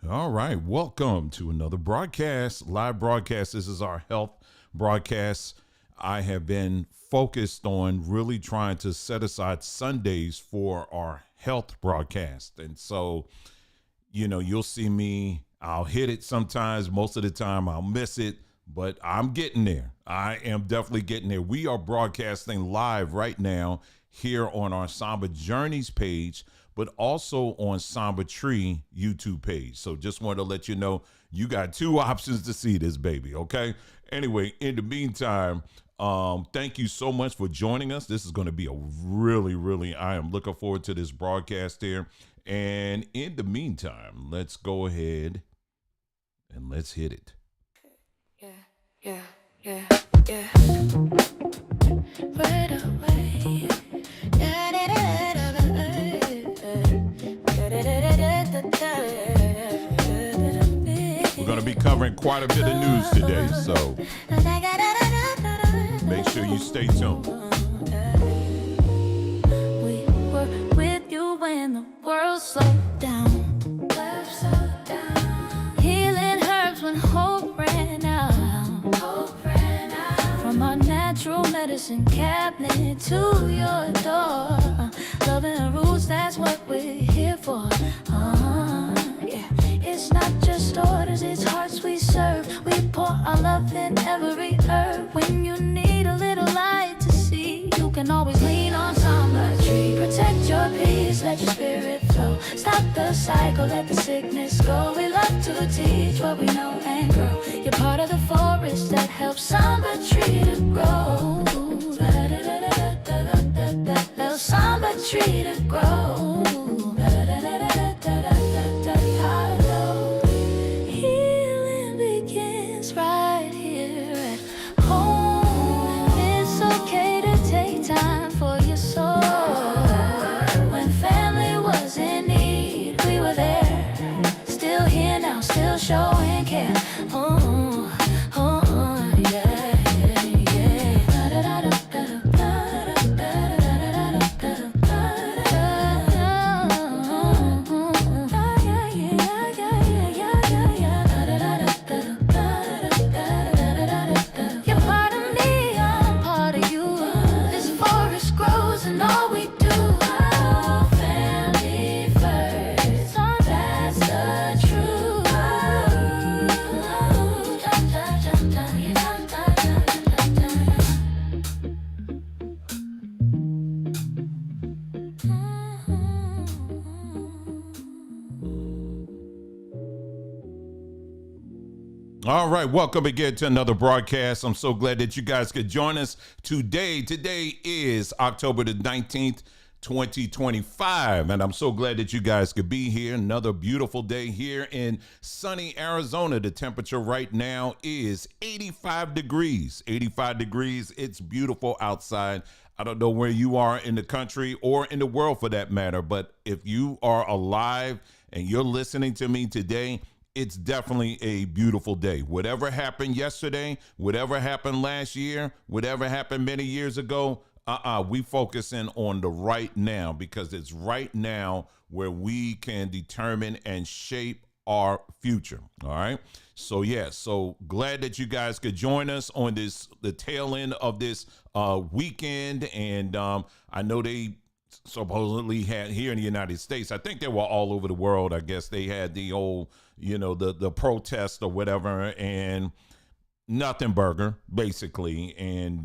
All right, welcome to another broadcast, live broadcast. This is our health broadcast. I have been focused on really trying to set aside Sundays for our health broadcast. And so, you'll see me, I'll hit it sometimes, most of the time I'll miss it, but I'm getting there. I am definitely getting there. We are broadcasting live right now here on our Samba Journeys page, but also on Samba Tree YouTube page. So just wanted to let you know you got two options to see this baby, okay? Anyway, in the meantime, thank you so much for joining us. This is going to be a really, I am looking forward to this broadcast here. And in the meantime, let's go ahead and let's hit it. Yeah. Right away. We're going to be covering quite a bit of news today, so make sure you stay tuned. We were with you when the world slowed down. Healing herbs when hope ran out. From our natural medicine cabinet to your door. Loving the roots, that's what we're here for. Yeah. It's not just orders, it's hearts we serve. We pour our love in every herb. When you need a little light to see, you can always lean on Samba Tree. Protect your peace, let your spirit flow. Stop the cycle, let the sickness go. We love to teach what we know and grow. You're part of the forest that helps Samba Tree to grow. Help Samba Tree to grow. Healing begins right here at home. It's okay to take time for your soul. When family was in need, we were there. Still here now, still showing care. All right, welcome again to another broadcast. I'm so glad that you guys could join us today. Today is October the 19th, 2025, and I'm so glad that you guys could be here. Another beautiful day here in sunny Arizona. The temperature right now is 85 degrees. 85 degrees. It's beautiful outside. I don't know where you are in the country or in the world for that matter, but if you are alive and you're listening to me today, it's definitely a beautiful day. Whatever happened yesterday, whatever happened last year, whatever happened many years ago, we focusing on the right now, because it's right now where we can determine and shape our future. All right. So so glad that you guys could join us on the tail end of this weekend. And I know they supposedly had here in the United States, I think they were all over the world. I guess they had the old, the protest or whatever, and nothing burger basically. And,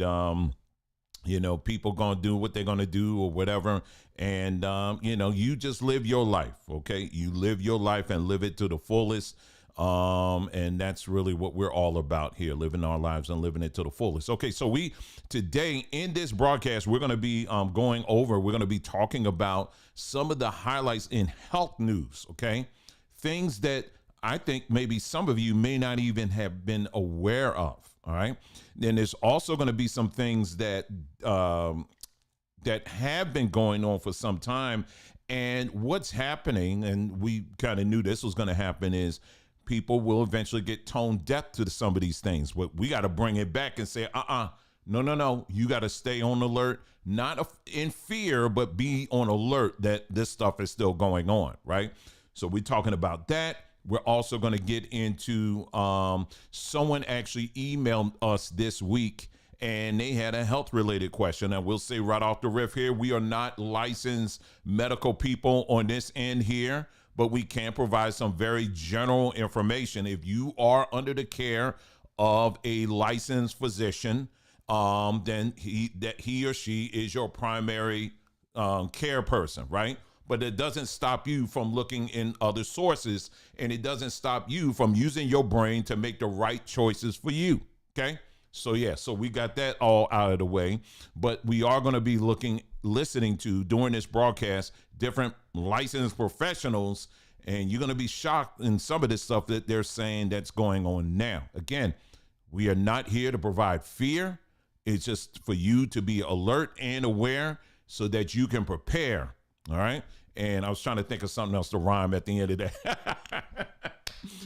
people gonna do what they're gonna do or whatever. And, you just live your life. Okay. You live your life and live it to the fullest. And that's really what we're all about here, living our lives and living it to the fullest. Okay, so today in this broadcast, we're going to be we're going to be talking about some of the highlights in health news, okay? Things that I think maybe some of you may not even have been aware of, all right? Then there's also going to be some things that have been going on for some time, and what's happening, and we kind of knew this was going to happen, is people will eventually get tone deaf to some of these things. But we got to bring it back and say, no. You got to stay on alert, not in fear, but be on alert that this stuff is still going on, right? So we're talking about that. We're also going to get into someone actually emailed us this week and they had a health related question. And we'll say right off the riff here, we are not licensed medical people on this end here, but we can provide some very general information. If you are under the care of a licensed physician, then he or she is your primary care person, right? But it doesn't stop you from looking in other sources, and it doesn't stop you from using your brain to make the right choices for you. Okay. So yeah, so we got that all out of the way, but we are going to be listening to during this broadcast, different licensed professionals, and you're going to be shocked in some of this stuff that they're saying that's going on now. Again, we are not here to provide fear. It's just for you to be alert and aware so that you can prepare. All right. And I was trying to think of something else to rhyme at the end of that.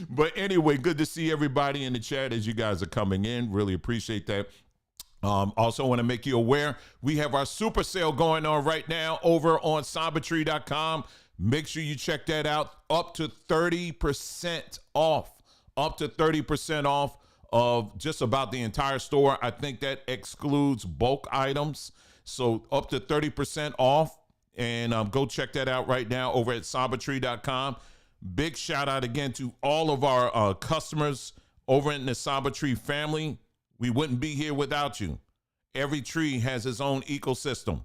But anyway, good to see everybody in the chat as you guys are coming in. Really appreciate that. Also want to make you aware, we have our super sale going on right now over on sombertree.com. Make sure you check that out. Up to 30% off. Up to 30% off of just about the entire store. I think that excludes bulk items. So up to 30% off. And go check that out right now over at sombertree.com. Big shout out again to all of our customers over in the Saba Tree family. We wouldn't be here without you. Every tree has its own ecosystem,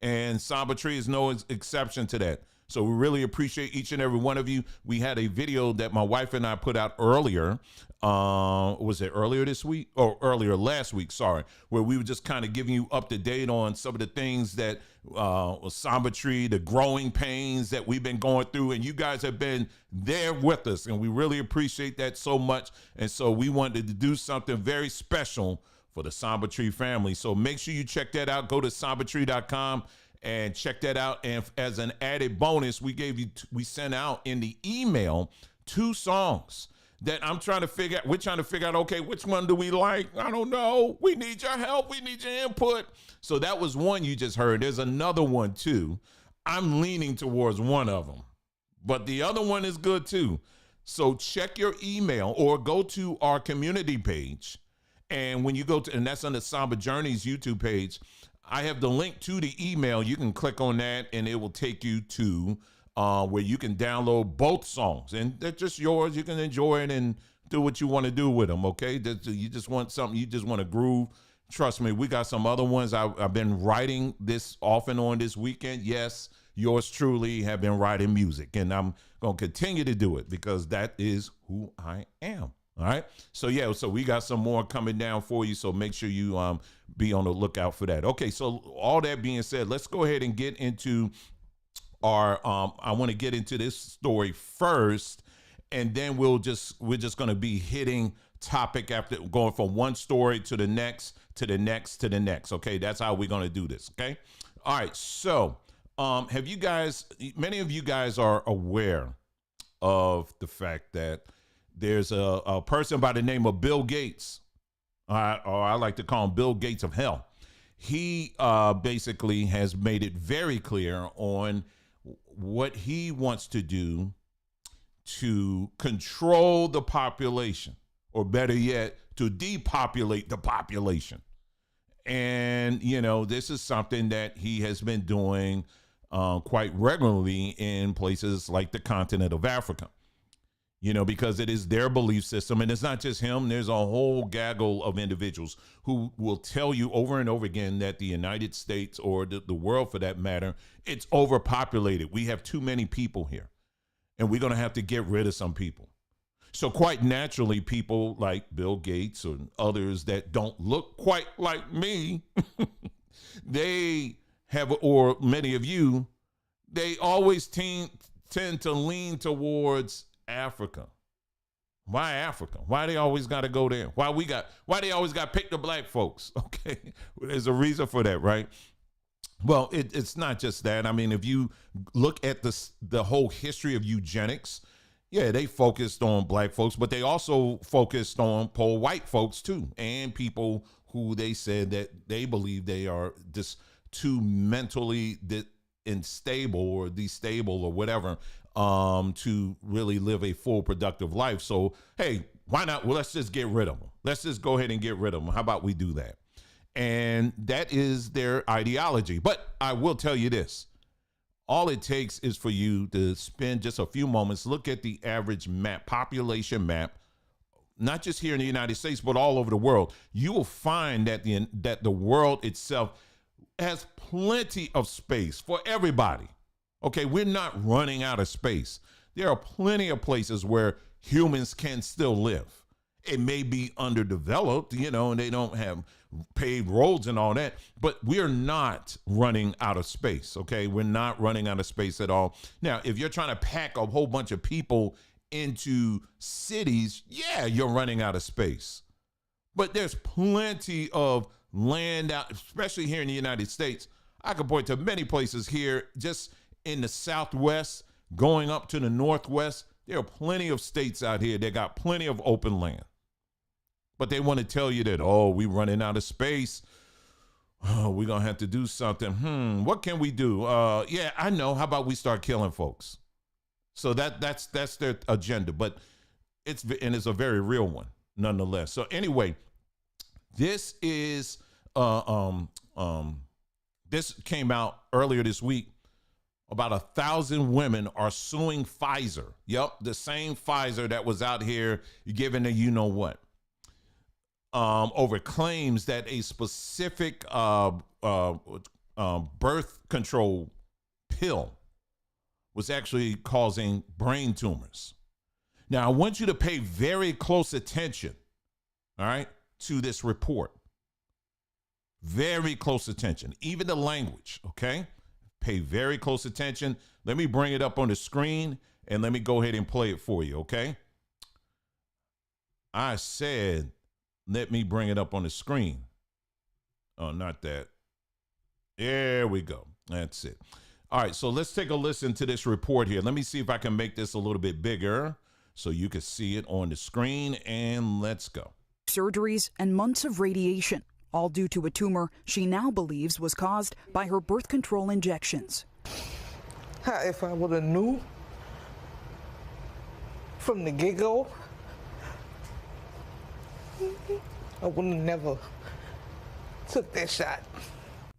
and Saba Tree is no exception to that. So we really appreciate each and every one of you. We had a video that my wife and I put out earlier. Was it earlier this week or earlier last week? Sorry, where we were just kind of giving you up to date on some of the things that Samba Tree, the growing pains that we've been going through, and you guys have been there with us, and we really appreciate that so much. And so we wanted to do something very special for the Samba Tree family. So make sure you check that out. Go to sambertree.com and check that out. And as an added bonus, we sent out in the email 2 songs that we're trying to figure out, okay, which one do we like? I don't know. We need your help. We need your input. So that was one you just heard. There's another one too. I'm leaning towards one of them, but the other one is good too. So check your email or go to our community page. And when you go to, and that's on the Samba Journeys YouTube page, I have the link to the email. You can click on that and it will take you to where you can download both songs, and they're just yours. You can enjoy it and do what you want to do with them. Okay. You just want something, you just want to groove. Trust me, we got some other ones. I've been writing this off and on this weekend. Yes, yours truly have been writing music, and I'm going to continue to do it because that is who I am. All right. So yeah, so we got some more coming down for you. So make sure you be on the lookout for that. Okay. So all that being said, let's go ahead and get into our I want to get into this story first, and then we're just going to be hitting topic after, going from one story to the next, to the next, to the next. Okay. That's how we're going to do this. Okay. All right. So have you guys, many of you guys are aware of the fact that there's a person by the name of Bill Gates, or I like to call him Bill Gates of hell. He basically has made it very clear on what he wants to do to control the population, or better yet, to depopulate the population. And, you know, this is something that he has been doing quite regularly in places like the continent of Africa. You know, because it is their belief system. And it's not just him. There's a whole gaggle of individuals who will tell you over and over again that the United States, or the world for that matter, it's overpopulated. We have too many people here, and we're going to have to get rid of some people. So quite naturally, people like Bill Gates or others that don't look quite like me, they have, or many of you, they always tend to lean towards Africa. Why Africa? Why they always got to go there? Why they always got to pick the black folks? Okay. There's a reason for that, right? Well, it's not just that. I mean, if you look at the whole history of eugenics, yeah, they focused on black folks, but they also focused on poor white folks too, and people who they said that they believe they are just too mentally unstable or destable or whatever, to really live a full productive life. So, hey, why not? Well, let's just get rid of them. Let's just go ahead and get rid of them. How about we do that? And that is their ideology. But I will tell you this. All it takes is for you to spend just a few moments, look at the average map, population map, not just here in the United States, but all over the world. You will find that the world itself has plenty of space for everybody. Okay, we're not running out of space. There are plenty of places where humans can still live. It may be underdeveloped, and they don't have paved roads and all that, but we're not running out of space, okay? We're not running out of space at all. Now, if you're trying to pack a whole bunch of people into cities, yeah, you're running out of space. But there's plenty of land out, especially here in the United States. I could point to many places here, just in the Southwest, going up to the Northwest. There are plenty of states out here that got plenty of open land. But they want to tell you that, we're running out of space. Oh, we're going to have to do something. What can we do? Yeah, I know. How about we start killing folks? So that's their agenda, but it's a very real one nonetheless. So anyway, this is this came out earlier this week. About 1,000 women are suing Pfizer. Yep, the same Pfizer that was out here giving a what. Over claims that a specific birth control pill was actually causing brain tumors. Now, I want you to pay very close attention, all right, to this report. Very close attention, even the language, okay? Pay very close attention. Let me bring it up on the screen and let me go ahead and play it for you, okay? I said, let me bring it up on the screen. Oh, not that. There we go. That's it. All right, so let's take a listen to this report here. Let me see if I can make this a little bit bigger so you can see it on the screen, and let's go. Surgeries and months of radiation, all due to a tumor she now believes was caused by her birth control injections. If I would have knew from the get-go, I would have never took that shot.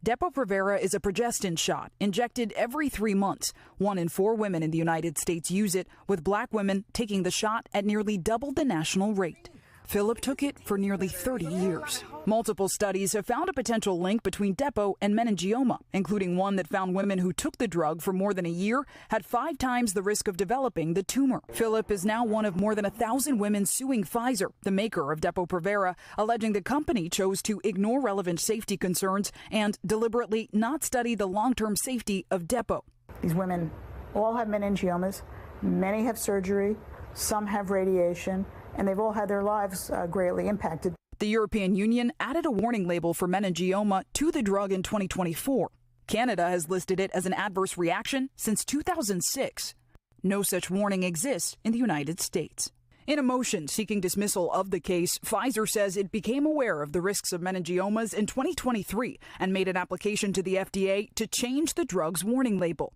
Depo-Provera is a progestin shot injected every 3 months. 1 in 4 women in the United States use it, with Black women taking the shot at nearly double the national rate. Philip took it for nearly 30 years. Multiple studies have found a potential link between Depo and meningioma, including one that found women who took the drug for more than a year had 5 times the risk of developing the tumor. Philip is now one of more than 1,000 women suing Pfizer, the maker of Depo-Provera, alleging the company chose to ignore relevant safety concerns and deliberately not study the long-term safety of Depo. These women all have meningiomas, many have surgery, some have radiation, and they've all had their lives greatly impacted. The European Union added a warning label for meningioma to the drug in 2024. Canada has listed it as an adverse reaction since 2006. No such warning exists in the United States. In a motion seeking dismissal of the case, Pfizer says it became aware of the risks of meningiomas in 2023 and made an application to the FDA to change the drug's warning label.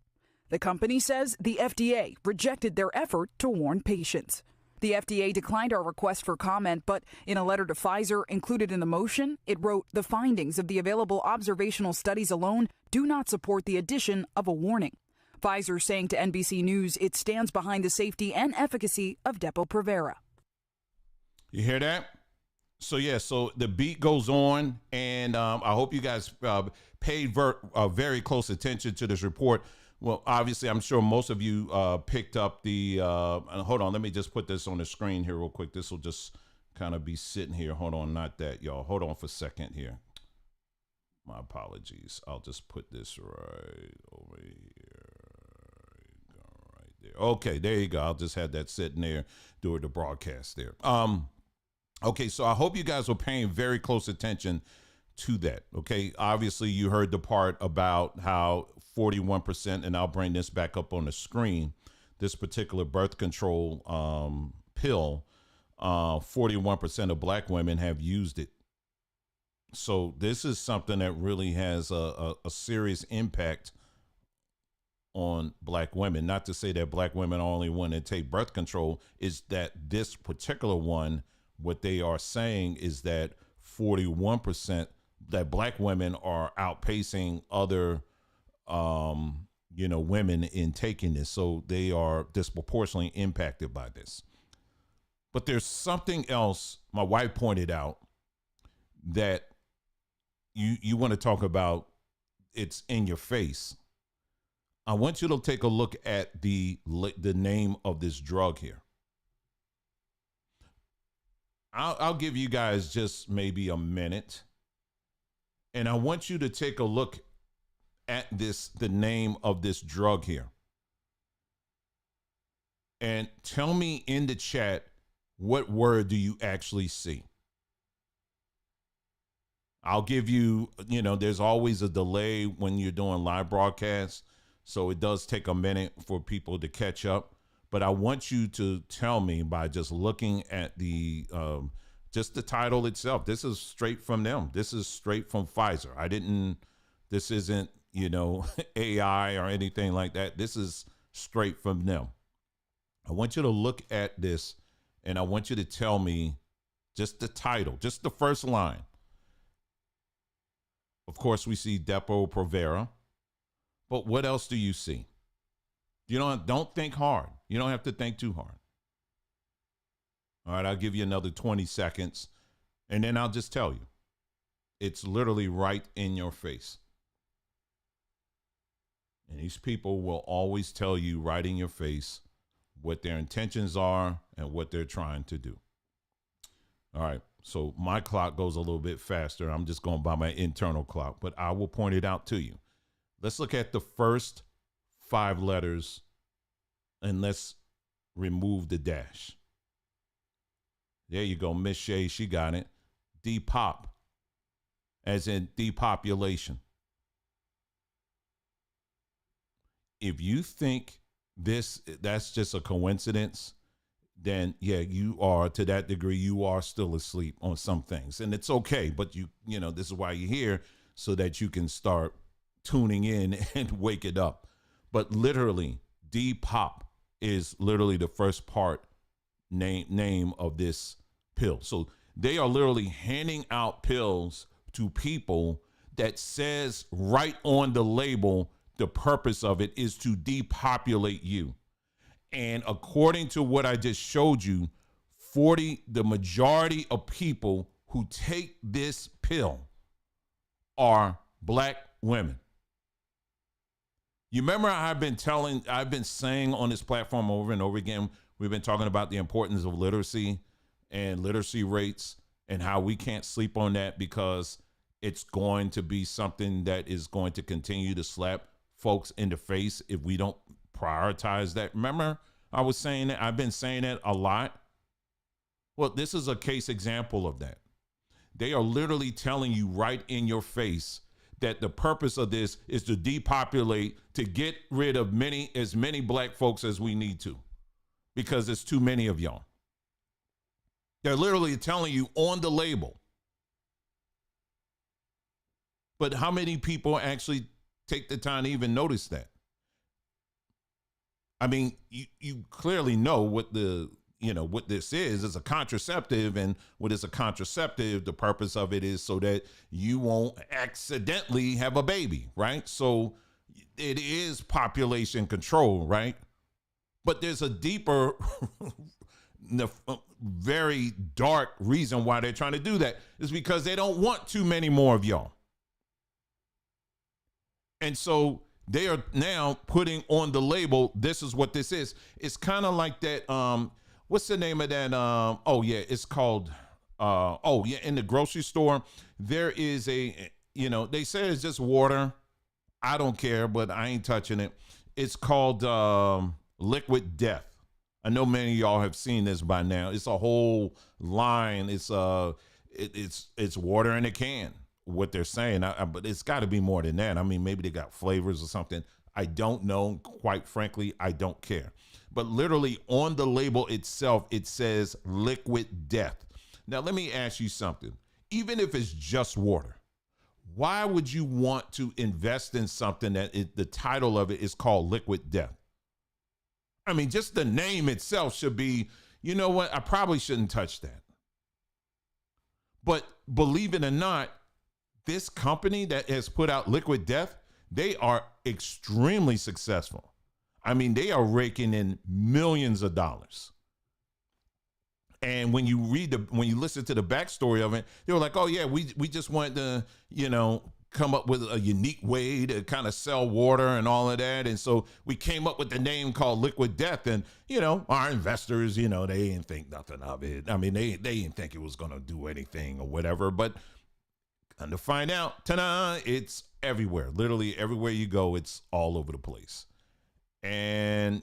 The company says the FDA rejected their effort to warn patients. The FDA declined our request for comment, but in a letter to Pfizer included in the motion, it wrote the findings of the available observational studies alone do not support the addition of a warning. Pfizer saying to NBC News it stands behind the safety and efficacy of Depo-Provera. You hear that? So the beat goes on, and I hope you guys paid very close attention to this report. Well, obviously, I'm sure most of you picked up the, hold on, let me just put this on the screen here real quick. This will just kind of be sitting here. Hold on, not that, y'all. Hold on for a second here. My apologies. I'll just put this right over here. Right there. Okay, there you go. I'll just have that sitting there during the broadcast there. Okay, so I hope you guys were paying very close attention to that. Okay, obviously you heard the part about how 41%, and I'll bring this back up on the screen, this particular birth control pill, 41% of Black women have used it. So this is something that really has a serious impact on black women. Not to say that black women only want to take birth control, is that this particular one, what they are saying is that 41% that black women are outpacing other women in taking this. So they are disproportionately impacted by this. But there's something else my wife pointed out that you want to talk about. It's in your face. I want you to take a look at the name of this drug here. I'll give you guys just maybe a minute, and I want you to take a look at the name of this drug here, and tell me in the chat, what word do you actually see? I'll give you, there's always a delay when you're doing live broadcasts, so it does take a minute for people to catch up. But I want you to tell me by just looking at just the title itself. This is straight from them. This is straight from Pfizer. This isn't, AI or anything like that. This is straight from them. I want you to look at this, and I want you to tell me just the title, just the first line. Of course, we see Depo-Provera, but what else do you see? Don't think hard. You don't have to think too hard. All right, I'll give you another 20 seconds, and then I'll just tell you. It's literally right in your face. And these people will always tell you right in your face what their intentions are and what they're trying to do. All right, so my clock goes a little bit faster. I'm just going by my internal clock, but I will point it out to you. Let's look at the first 5 letters, and let's remove the dash. There you go, Miss Shay, she got it. Depop, as in depopulation. If you think that's just a coincidence, then yeah, you are, to that degree, you are still asleep on some things, and it's okay. But this is why you're here, so that you can start tuning in and wake it up. But literally, Depop is literally the first part name of this pill. So they are literally handing out pills to people that says right on the label, the purpose of it is to depopulate you. And according to what I just showed you, the majority of people who take this pill are black women. You remember I've been saying on this platform over and over again, we've been talking about the importance of literacy and literacy rates and how we can't sleep on that, because it's going to be something that is going to continue to slap folks in the face if we don't prioritize that. Remember, I was saying that, I've been saying that a lot. Well, this is a case example of that. They are literally telling you right in your face that the purpose of this is to depopulate, to get rid of as many black folks as we need to, because there's too many of y'all. They're literally telling you on the label. But how many people actually take the time to even notice that? I mean, you clearly know what what this is. It's a contraceptive, and what is a contraceptive? The purpose of it is so that you won't accidentally have a baby, right? So it is population control, right? But there's a deeper, very dark reason why they're trying to do that. Is because they don't want too many more of y'all. And so they are now putting on the label, this is what this is. It's kind of like that, what's the name of that? It's called, in the grocery store, there is they say it's just water. I don't care, but I ain't touching it. It's called Liquid Death. I know many of y'all have seen this by now. It's a whole line. It's water in a can, what they're saying, but it's got to be more than that. I mean, maybe they got flavors or something. I don't know. Quite frankly, I don't care. But literally on the label itself, it says liquid death. Now, let me ask you something. Even if it's just water, why would you want to invest in something that the title of it is called Liquid Death? I mean, just the name itself should be, you know what? I probably shouldn't touch that. But believe it or not, this company that has put out Liquid Death, they are extremely successful. I mean, they are raking in millions of dollars. And when you listen to the backstory of it, they were like, oh yeah, we just wanted to, come up with a unique way to kind of sell water and all of that. And so we came up with the name called Liquid Death. And, our investors, they didn't think nothing of it. I mean, they didn't think it was going to do anything or whatever. But come to find out, ta-da, it's everywhere. Literally everywhere you go, it's all over the place. And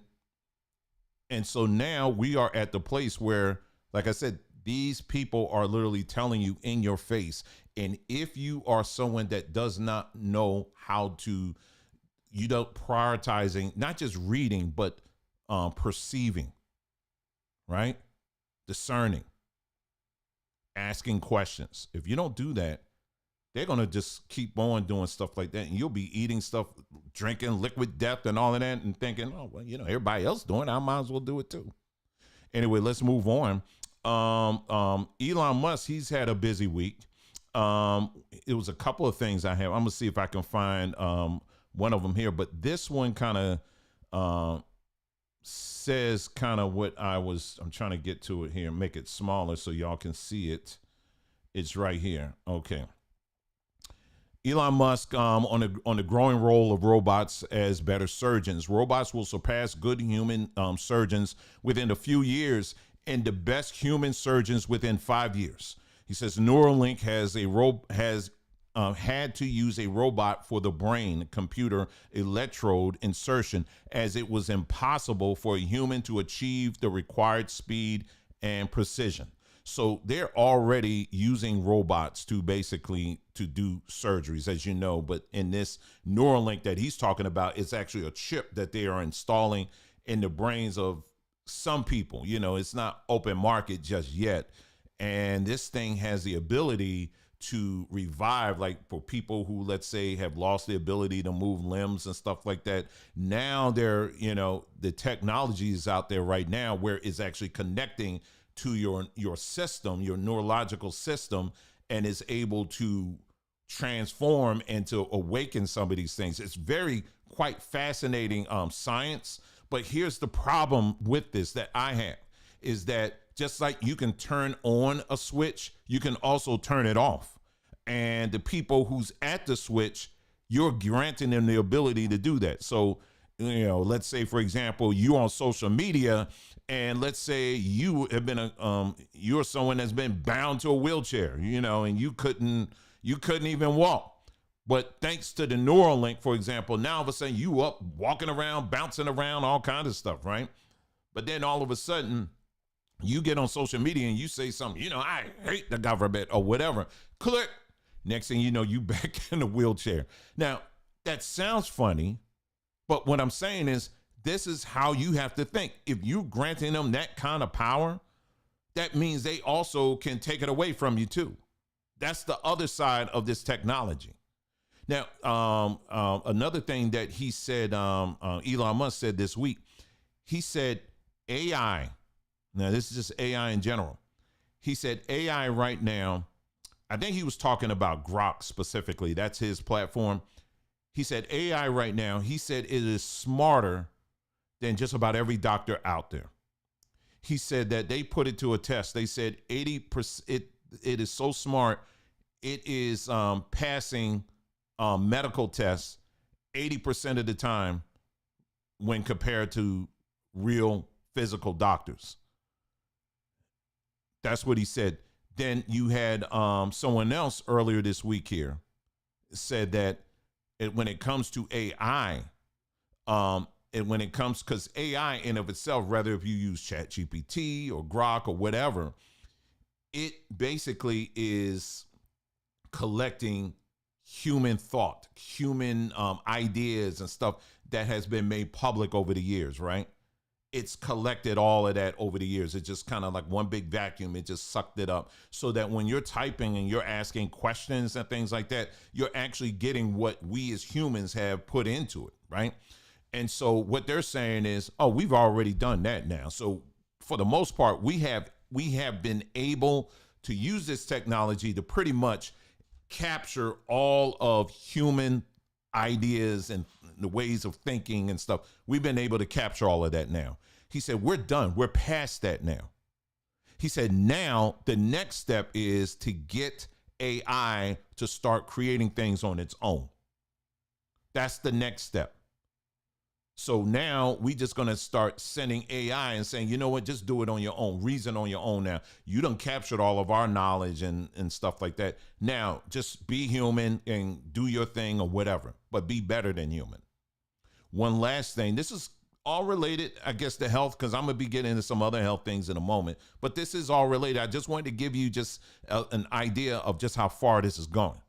so now we are at the place where, like I said, these people are literally telling you in your face. And if you are someone that does not know how to, prioritizing, not just reading, but perceiving, right? Discerning, asking questions. If you don't do that, they're going to just keep on doing stuff like that. And you'll be eating stuff, drinking Liquid Death and all of that and thinking, oh, well, everybody else doing it, I might as well do it too. Anyway, let's move on. Elon Musk, he's had a busy week. It was a couple of things I have. I'm gonna see if I can find one of them here, but this one kind of says kind of what I'm trying to get to it here and make it smaller so y'all can see it. It's right here. Okay. Elon Musk on the growing role of robots as better surgeons. Robots will surpass good human surgeons within a few years and the best human surgeons within 5 years. He says Neuralink has had to use a robot for the brain computer electrode insertion, as it was impossible for a human to achieve the required speed and precision. So they're already using robots to basically to do surgeries, as you know. But in this Neuralink that he's talking about, it's actually a chip that they are installing in the brains of some people. It's not open market just yet. And this thing has the ability to revive, like for people who, let's say, have lost the ability to move limbs and stuff like that. Now the technology is out there right now where it's actually connecting to your system, your neurological system, and is able to transform and to awaken some of these things. It's quite fascinating science. But here's the problem with this that I have is that just like you can turn on a switch, you can also turn it off. And the people who's at the switch, you're granting them the ability to do that. So, let's say, for example, you're on social media and let's say you have been you're someone that's been bound to a wheelchair, and you couldn't even walk. But thanks to the Neuralink, for example, now all of a sudden you up walking around, bouncing around, all kinds of stuff, right? But then all of a sudden you get on social media and you say something, I hate the government or whatever. Click. Next thing you know, you back in a wheelchair. Now, that sounds funny, but what I'm saying is this is how you have to think. If you're granting them that kind of power, that means they also can take it away from you too. That's the other side of this technology. Now, another thing that he said, Elon Musk said this week, he said AI, now this is just AI in general. He said AI right now, I think he was talking about Grok specifically. That's his platform. He said AI right now, he said it is smarter than just about every doctor out there. He said that they put it to a test. They said 80%, it is so smart, it is passing medical tests 80% of the time when compared to real physical doctors. That's what he said. Then you had someone else earlier this week here said that when it comes to AI, because AI in of itself, whether if you use ChatGPT or Grok or whatever, it basically is collecting human thought, human ideas and stuff that has been made public over the years, right? it's collected all of that over the years. It's just kind of like one big vacuum. It just sucked it up so that when you're typing and you're asking questions and things like that, you're actually getting what we as humans have put into it, right? And so what they're saying is, oh, we've already done that now. So for the most part, we have been able to use this technology to pretty much capture all of human ideas and the ways of thinking and stuff. We've been able to capture all of that now. He said, we're done. We're past that now. He said, now the next step is to get AI to start creating things on its own. That's the next step. So now we just going to start sending AI and saying, you know what, just do it on your own, reason on your own now. You done captured all of our knowledge and stuff like that. Now just be human and do your thing or whatever, but be better than human. One last thing, this is all related, I guess, to health, because I'm going to be getting into some other health things in a moment, but this is all related. I just wanted to give you just an idea of just how far this is going.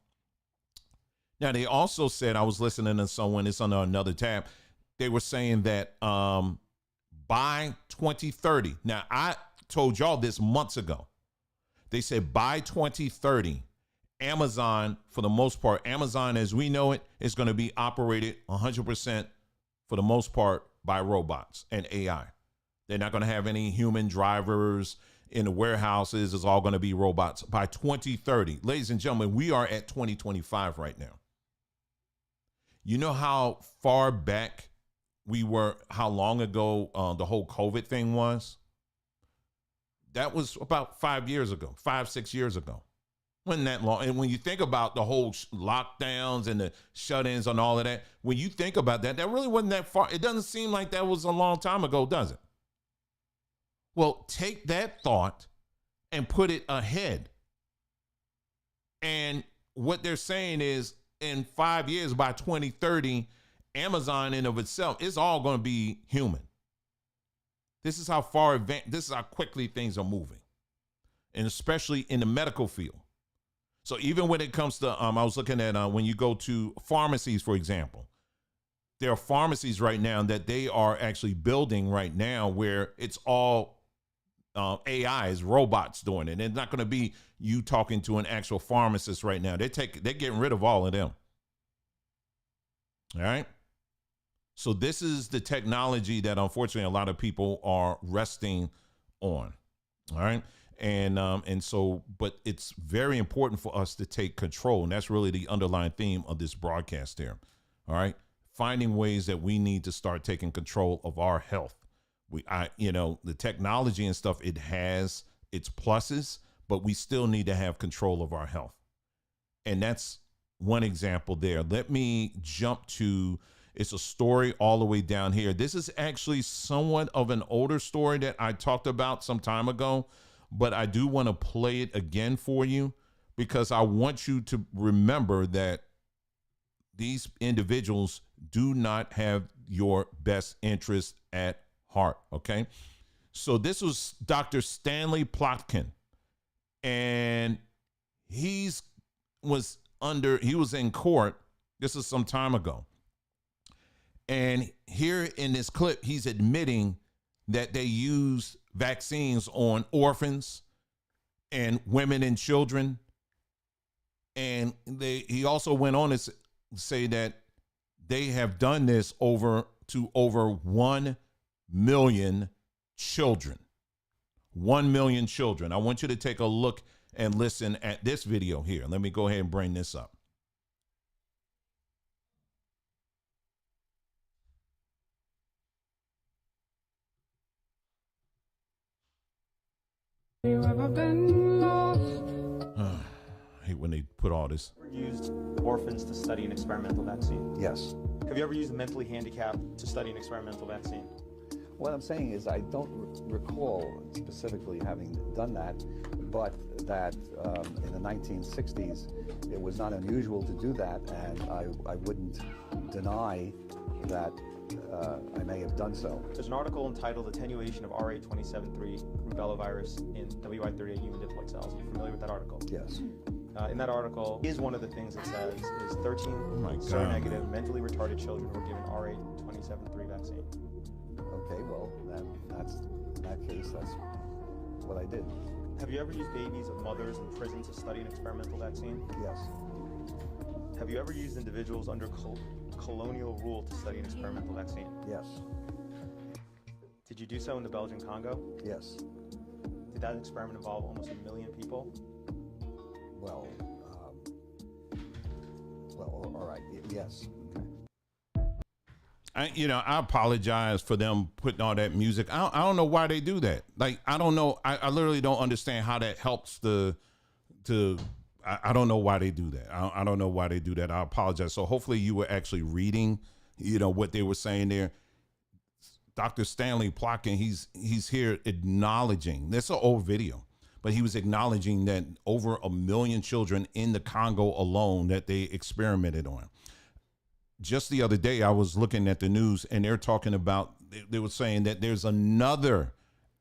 Now, they also said, I was listening to someone, it's under another tab, they were saying that by 2030, now I told y'all this months ago, they said by 2030, Amazon, for the most part, Amazon as we know it, is going to be operated 100% for the most part by robots and AI. They're not going to have any human drivers in the warehouses. It's all going to be robots by 2030. Ladies and gentlemen, we are at 2025 right now. You know how far back we were, how long ago the whole COVID thing was? That was about 5 years ago, 5-6 years ago. Wasn't that long. And when you think about the whole lockdowns and the shut-ins and all of that, when you think about that, that really wasn't that far. It doesn't seem like that was a long time ago, does it? Well, take that thought and put it ahead. And what they're saying is in 5 years, by 2030, Amazon in of itself is all going to be human. This is how far advanced, this is how quickly things are moving. And especially in the medical field. So even when it comes to, I was looking at when you go to pharmacies, for example, there are pharmacies right now that they are actually building right now where it's all AIs, robots doing it. It's not going to be you talking to an actual pharmacist right now. They're getting rid of all of them. All right. So this is the technology that unfortunately a lot of people are resting on. All right. And so, but it's very important for us to take control. And that's really the underlying theme of this broadcast here. All right. Finding ways that we need to start taking control of our health. The technology and stuff, it has its pluses, but we still need to have control of our health. And that's one example there. Let me jump to, it's a story all the way down here. This is actually somewhat of an older story that I talked about some time ago, but I do want to play it again for you because I want you to remember that these individuals do not have your best interest at heart. Okay. So this was Dr. Stanley Plotkin, and he was in court. This is some time ago. And here in this clip, he's admitting that they use vaccines on orphans and women and children. And he also went on to say that they have done this to over 1 million children. 1 million children. I want you to take a look and listen at this video here. Let me go ahead and bring this up. You ever been lost? I hate when they put all this. Used orphans to study an experimental vaccine? Yes. Have you ever used a mentally handicapped to study an experimental vaccine? What I'm saying is I don't recall specifically having done that, but that in the 1960s, it was not unusual to do that, and I wouldn't deny that I may have done so. There's an article entitled Attenuation of R827.3 Rubella Virus in WI38 Human Diploid Cells. Are you familiar with that article? Yes. In that article, is one of the things it says is 13 my God, seronegative, mentally retarded children who were given R827.3 vaccine. Okay, well, then in that case, that's what I did. Have you ever used babies of mothers in prison to study an experimental vaccine? Yes. Have you ever used individuals under colonial rule to study an experimental vaccine? Yes. Did you do so in the Belgian Congo? Yes. Did that experiment involve almost 1 million people? Well, all right. Yes. Okay. I apologize for them putting all that music. I don't know why they do that. Like, I don't know. I literally don't understand how that helps I don't know why they do that. I don't know why they do that. I apologize. So hopefully you were actually reading, what they were saying there. Dr. Stanley Plotkin, he's here acknowledging, that's an old video, but he was acknowledging that over 1 million children in the Congo alone that they experimented on. Just the other day, I was looking at the news and they're talking about, they were saying that there's another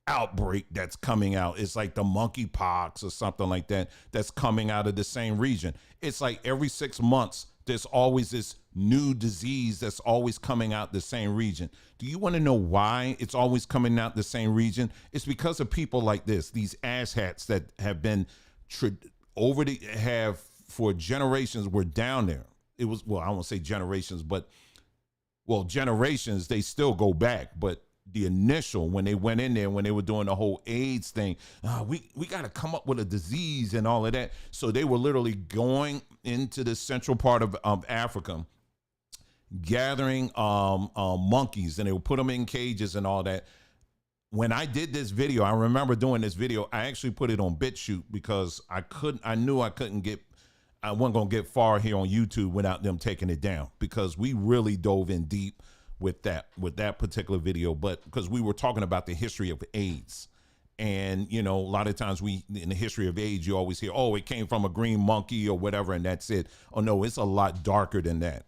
outbreak that's coming out. It's like the monkeypox or something like that that's coming out of the same region. It's like every 6 months, there's always this new disease that's always coming out the same region. Do you want to know why it's always coming out the same region? It's because of people like this, these asshats that have been have for generations were down there. It was, well, I won't say generations, but generations, they still go back, but the initial, when they went in there, when they were doing the whole AIDS thing, we got to come up with a disease and all of that. So they were literally going into the central part of Africa, gathering monkeys, and they would put them in cages and all that. When I did this video, I remember doing this video, I actually put it on BitChute because I knew I wasn't going to get far here on YouTube without them taking it down, because we really dove in deep with that particular video, but because we were talking about the history of AIDS. And, a lot of times in the history of AIDS, you always hear, oh, it came from a green monkey or whatever, and that's it. Oh, no, it's a lot darker than that.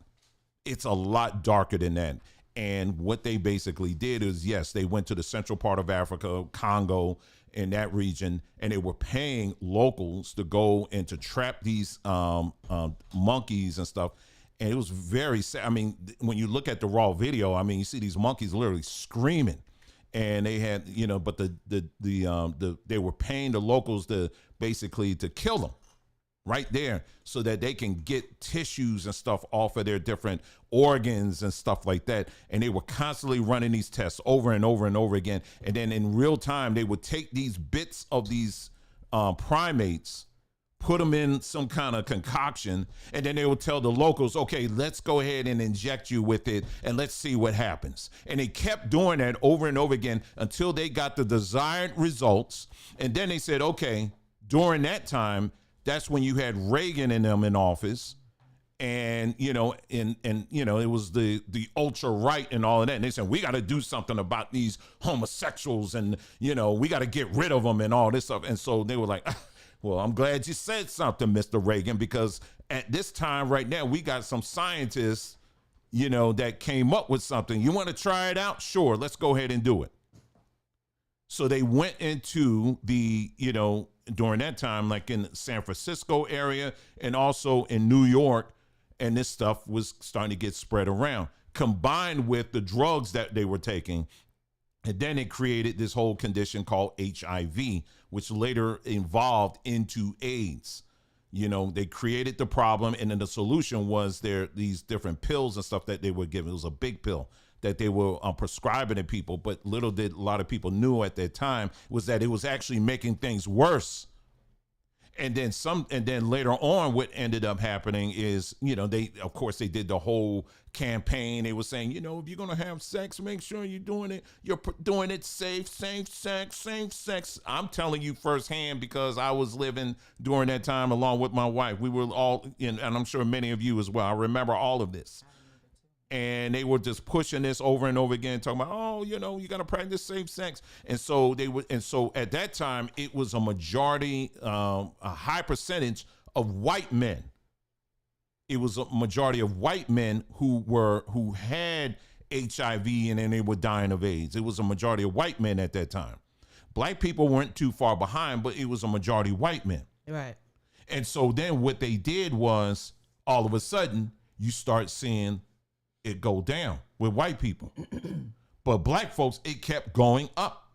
It's a lot darker than that. And what they basically did is, yes, they went to the central part of Africa, Congo, in that region, and they were paying locals to go and to trap these monkeys and stuff. And it was very sad. I mean, when you look at the raw video, I mean, you see these monkeys literally screaming, and they had, but they were paying the locals to basically to kill them right there so that they can get tissues and stuff off of their different organs and stuff like that. And they were constantly running these tests over and over and over again. And then in real time, they would take these bits of these primates, put them in some kind of concoction, and then they would tell the locals, okay, let's go ahead and inject you with it and let's see what happens. And they kept doing that over and over again until they got the desired results. And then they said, okay, during that time, that's when you had Reagan and them in office. And, it was the ultra right and all of that. And they said, we got to do something about these homosexuals and, we got to get rid of them and all this stuff. And so they were like, well, I'm glad you said something, Mr. Reagan, because at this time right now, we got some scientists, that came up with something. You want to try it out? Sure, let's go ahead and do it. So they went into the, during that time, like in San Francisco area and also in New York, and this stuff was starting to get spread around, combined with the drugs that they were taking. And then it created this whole condition called HIV, which later evolved into AIDS. They created the problem, and then the solution was these different pills and stuff that they were giving. It was a big pill that they were prescribing to people, but little did a lot of people knew at that time was that it was actually making things worse. And then later on, what ended up happening is, they did the whole campaign. They were saying, if you're going to have sex, make sure you're doing it safe, safe sex. I'm telling you firsthand, because I was living during that time along with my wife. We were all in, and I'm sure many of you as well. I remember all of this. And they were just pushing this over and over again, talking about, oh, you got to practice safe sex. And so at that time, it was a majority, a high percentage of white men. It was a majority of white men who had HIV, and then they were dying of AIDS. It was a majority of white men at that time. Black people weren't too far behind, but it was a majority white men. Right. And so then what they did was, all of a sudden, you start seeing it go down with white people. But black folks, it kept going up.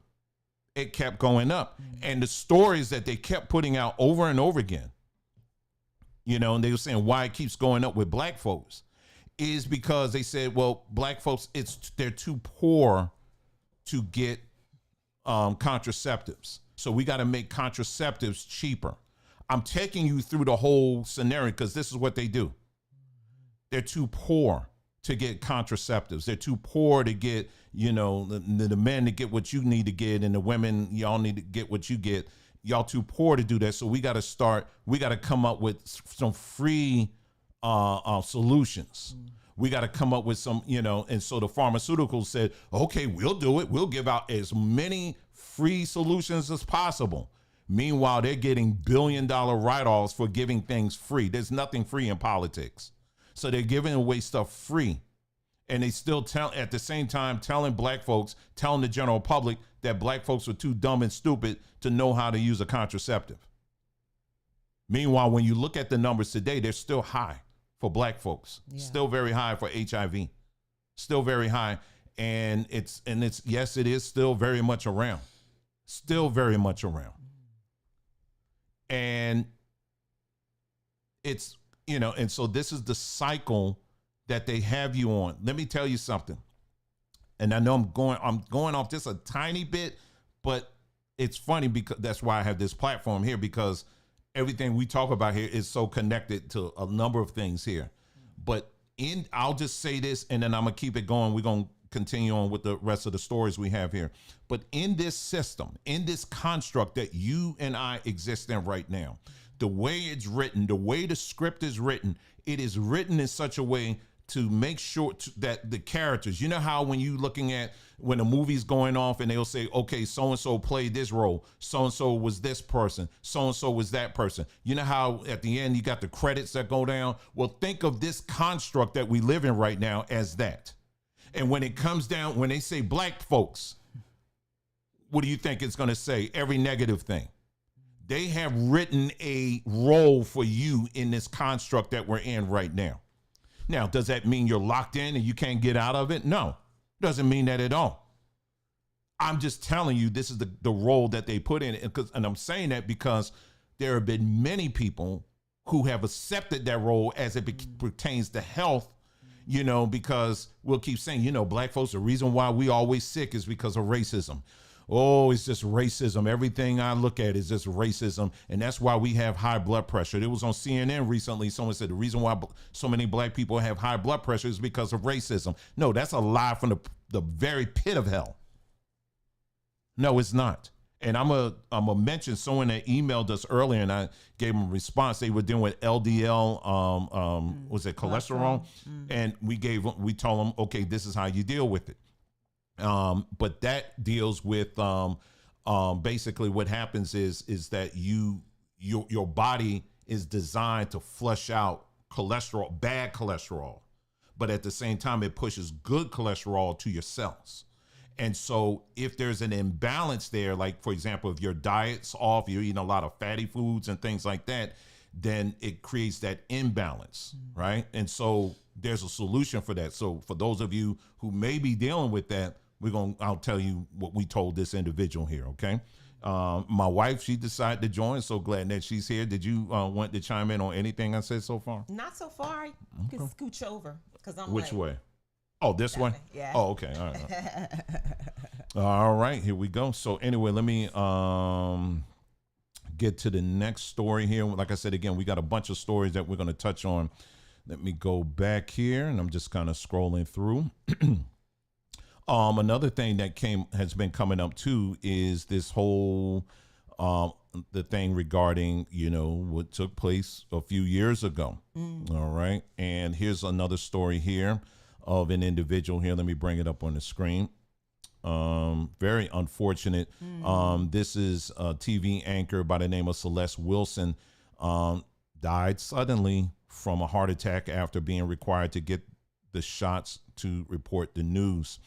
It kept going up. And the stories that they kept putting out over and over again, you know, and they were saying why it keeps going up with black folks is because they said, well, black folks, they're too poor to get contraceptives. So we got to make contraceptives cheaper. I'm taking you through the whole scenario because this is what they do. They're too poor to get contraceptives. They're too poor to get, you know, the men to get what you need to get, and the women, y'all need to get what you get. Y'all too poor to do that. So we got to come up with some free solutions. We got to come up with some, you know, and so the pharmaceuticals said, okay, we'll do it. We'll give out as many free solutions as possible. Meanwhile, they're getting billion-dollar write-offs for giving things free. There's nothing free in politics. So they're giving away stuff free. And they still at the same time telling black folks, telling the general public that black folks are too dumb and stupid to know how to use a contraceptive. Meanwhile, when you look at the numbers today, they're still high for black folks. Yeah. Still very high for HIV. Still very high. And it's yes, it is still very much around. Still very much around. And it's, you know, and so this is the cycle that they have you on. Let me tell you something. And I know I'm going off just a tiny bit, but it's funny because that's why I have this platform here, because everything we talk about here is so connected to a number of things here. But I'll just say this, and then I'm gonna keep it going. We're gonna continue on with the rest of the stories we have here. But in this system, in this construct that you and I exist in right now, the way it's written, the way the script is written, it is written in such a way to make sure that the characters, you know how when you looking at when a movie's going off and they'll say, okay, so-and-so played this role, so-and-so was this person, so-and-so was that person. You know how at the end you got the credits that go down? Well, think of this construct that we live in right now as that. And when it comes down, when they say black folks, what do you think it's going to say? Every negative thing. They have written a role for you in this construct that we're in right now. Now, does that mean you're locked in and you can't get out of it? No, doesn't mean that at all. I'm just telling you, this is the role that they put in. And I'm saying that because there have been many people who have accepted that role as it pertains to health, you know, because we'll keep saying, you know, black folks, the reason why we always sick is because of racism. Oh, it's just racism. Everything I look at is just racism. And that's why we have high blood pressure. It was on CNN recently. Someone said the reason why so many black people have high blood pressure is because of racism. No, that's a lie from the very pit of hell. No, it's not. And I'm a mention someone that emailed us earlier, and I gave them a response. They were dealing with LDL, was it cholesterol? And we told them, okay, this is how you deal with it. But that deals with basically what happens is that your body is designed to flush out cholesterol, bad cholesterol, but at the same time it pushes good cholesterol to your cells. And so if there's an imbalance there, like for example, if your diet's off, you're eating a lot of fatty foods and things like that, then it creates that imbalance, right? And so there's a solution for that. So for those of you who may be dealing with that, I'll tell you what we told this individual here, okay? My wife, she decided to join. So glad that she's here. Did you want to chime in on anything I said so far? Not so far. You can scooch over because I'm Which way? Oh, this way? Yeah. Oh, okay. All right. All right, here we go. So anyway, let me get to the next story here. Like I said, again, we got a bunch of stories that we're going to touch on. Let me go back here, and I'm just kind of scrolling through. Another thing that has been coming up too is this whole the thing regarding, you know, what took place a few years ago. All right. And here's another story here of an individual here. Let me bring it up on the screen. Very unfortunate. This is a TV anchor by the name of Celeste Wilson, died suddenly from a heart attack after being required to get the shots to report the news.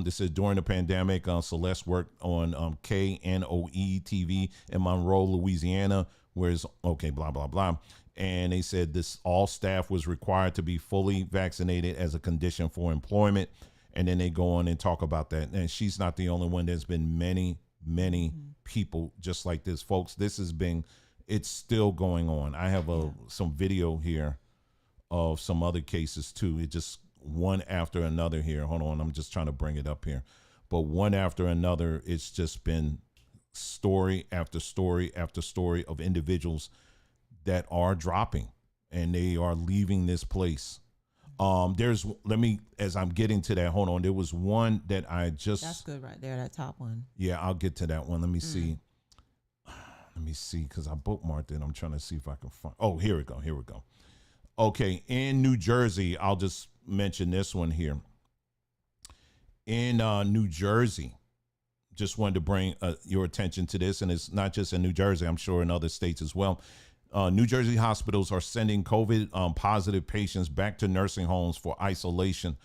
This is during the pandemic. Celeste worked on KNOE TV in Monroe, Louisiana, where it's okay, blah, blah, blah. And they said all staff was required to be fully vaccinated as a condition for employment. And then they go on and talk about that. And she's not the only one. There's been many, many people just like this, folks. It's still going on. I have some video here of some other cases too. It just one after another here. Hold on. I'm just trying to bring it up here. But one after another, it's just been story after story after story of individuals that are dropping and they are leaving this place. As I'm getting to that, hold on. There was one that That's good right there, that top one. Yeah, I'll get to that one. Let me see. Let me see, because I bookmarked it. I'm trying to see if I can find. Oh, here we go. Okay, in New Jersey, I'll just mention this one here. In New Jersey, just wanted to bring your attention to this, and it's not just in New Jersey, I'm sure in other states as well. New Jersey hospitals are sending COVID positive patients back to nursing homes for isolation.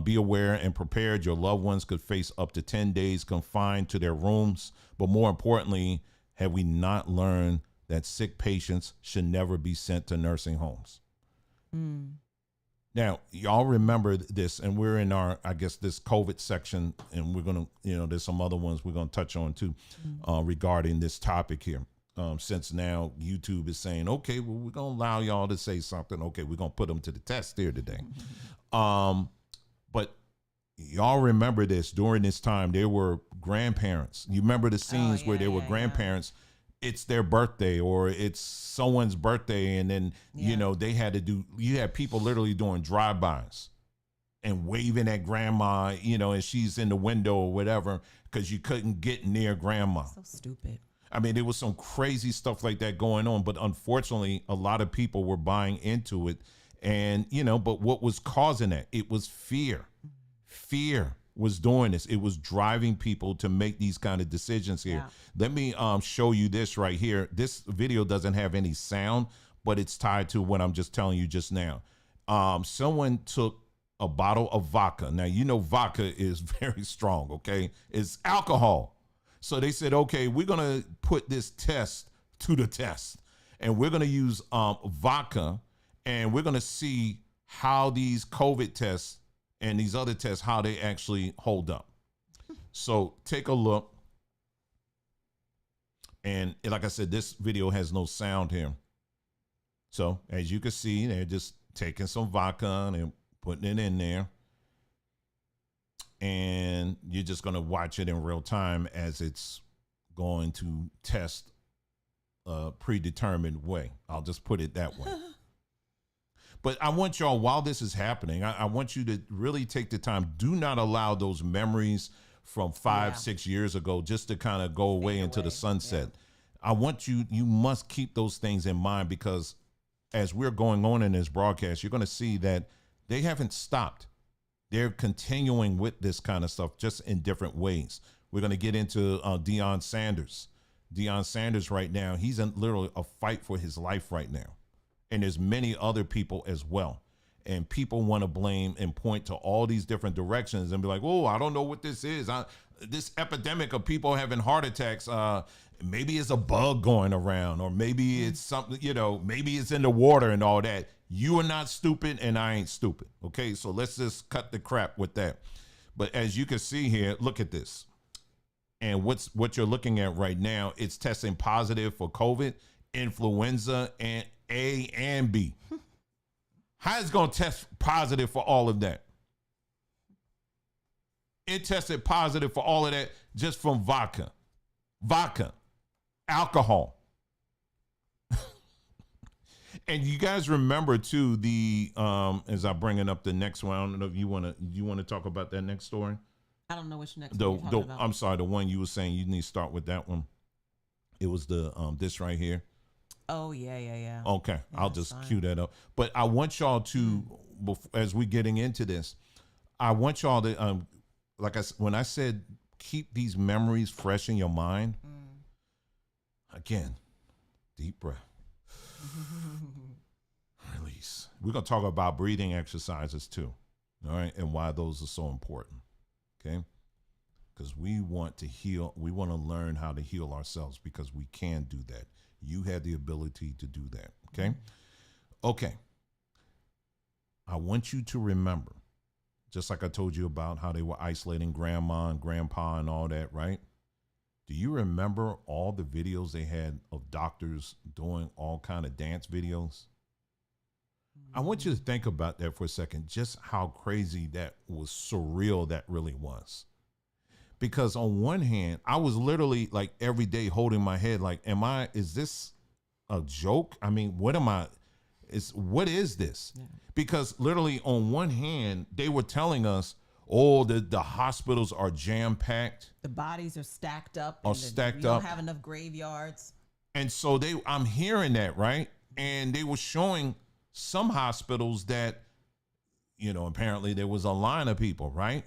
Be aware and prepared. Your loved ones could face up to 10 days confined to their rooms. But more importantly, have we not learned that sick patients should never be sent to nursing homes? Now, y'all remember this, and we're in this COVID section, and we're going to, there's some other ones we're going to touch on too regarding this topic here. Since now YouTube is saying, okay, well, we're going to allow y'all to say something. Okay, we're going to put them to the test here today. But y'all remember this, during this time, there were grandparents. You remember the scenes where there were grandparents. It's their birthday or it's someone's birthday. And then, they you had people literally doing drive-bys and waving at grandma, and she's in the window or whatever, because you couldn't get near grandma. So stupid. I mean, there was some crazy stuff like that going on, but unfortunately, a lot of people were buying into it. And, but what was causing that? It was fear. Fear was doing this. It was driving people to make these kind of decisions here. Yeah. Let me show you this right here. This video doesn't have any sound, but it's tied to what I'm just telling you just now. Someone took a bottle of vodka. Now, vodka is very strong, okay? It's alcohol. So they said, okay, we're going to put this test to the test, and we're going to use vodka, and we're going to see how these COVID tests and these other tests, how they actually hold up. So take a look. And like I said, this video has no sound here. So as you can see, they're just taking some vodka and they're putting it in there. And you're just going to watch it in real time as it's going to test a predetermined way. I'll just put it that way. But I want y'all, while this is happening, I want you to really take the time. Do not allow those memories from 5-6 years ago just to kind of go away into the sunset. Yeah. I want you must keep those things in mind, because as we're going on in this broadcast, you're going to see that they haven't stopped. They're continuing with this kind of stuff, just in different ways. We're going to get into Deion Sanders. Deion Sanders right now, he's in literally a fight for his life right now. And there's many other people as well. And people want to blame and point to all these different directions and be like, oh, I don't know what this is. This epidemic of people having heart attacks, maybe it's a bug going around, or maybe it's something, maybe it's in the water and all that. You are not stupid and I ain't stupid. Okay, so let's just cut the crap with that. But as you can see here, look at this. And what you're looking at right now, it's testing positive for COVID, influenza, and A and B. How is it going to test positive for all of that? It tested positive for all of that just from vodka, alcohol. And you guys remember too, as I'm bringing up the next one, I don't know if you want to talk about that next story. I don't know which next one you're talking about. I'm sorry, the one you were saying you need to start with that one. It was the this right here. Oh yeah. Okay, Yeah, I'll just cue that up. But I want y'all to, as we getting into this, I want y'all to, when I said keep these memories fresh in your mind. Again, deep breath. Release. We're going to talk about breathing exercises too. All right. And why those are so important. Okay. Because we want to heal. We want to learn how to heal ourselves, because we can do that. You had the ability to do that. Okay. Okay. I want you to remember just like I told you about how they were isolating grandma and grandpa and all that, right? Do you remember all the videos they had of doctors doing all kind of dance videos? I want you to think about that for a second, just how crazy that was, surreal that really was. Because on one hand, I was literally like every day holding my head like, is this a joke? I mean, what is this? Yeah. Because literally on one hand, they were telling us, oh, the hospitals are jam-packed. The bodies are stacked up. You don't have enough graveyards. And so I'm hearing that, right? And they were showing some hospitals that, apparently there was a line of people, right?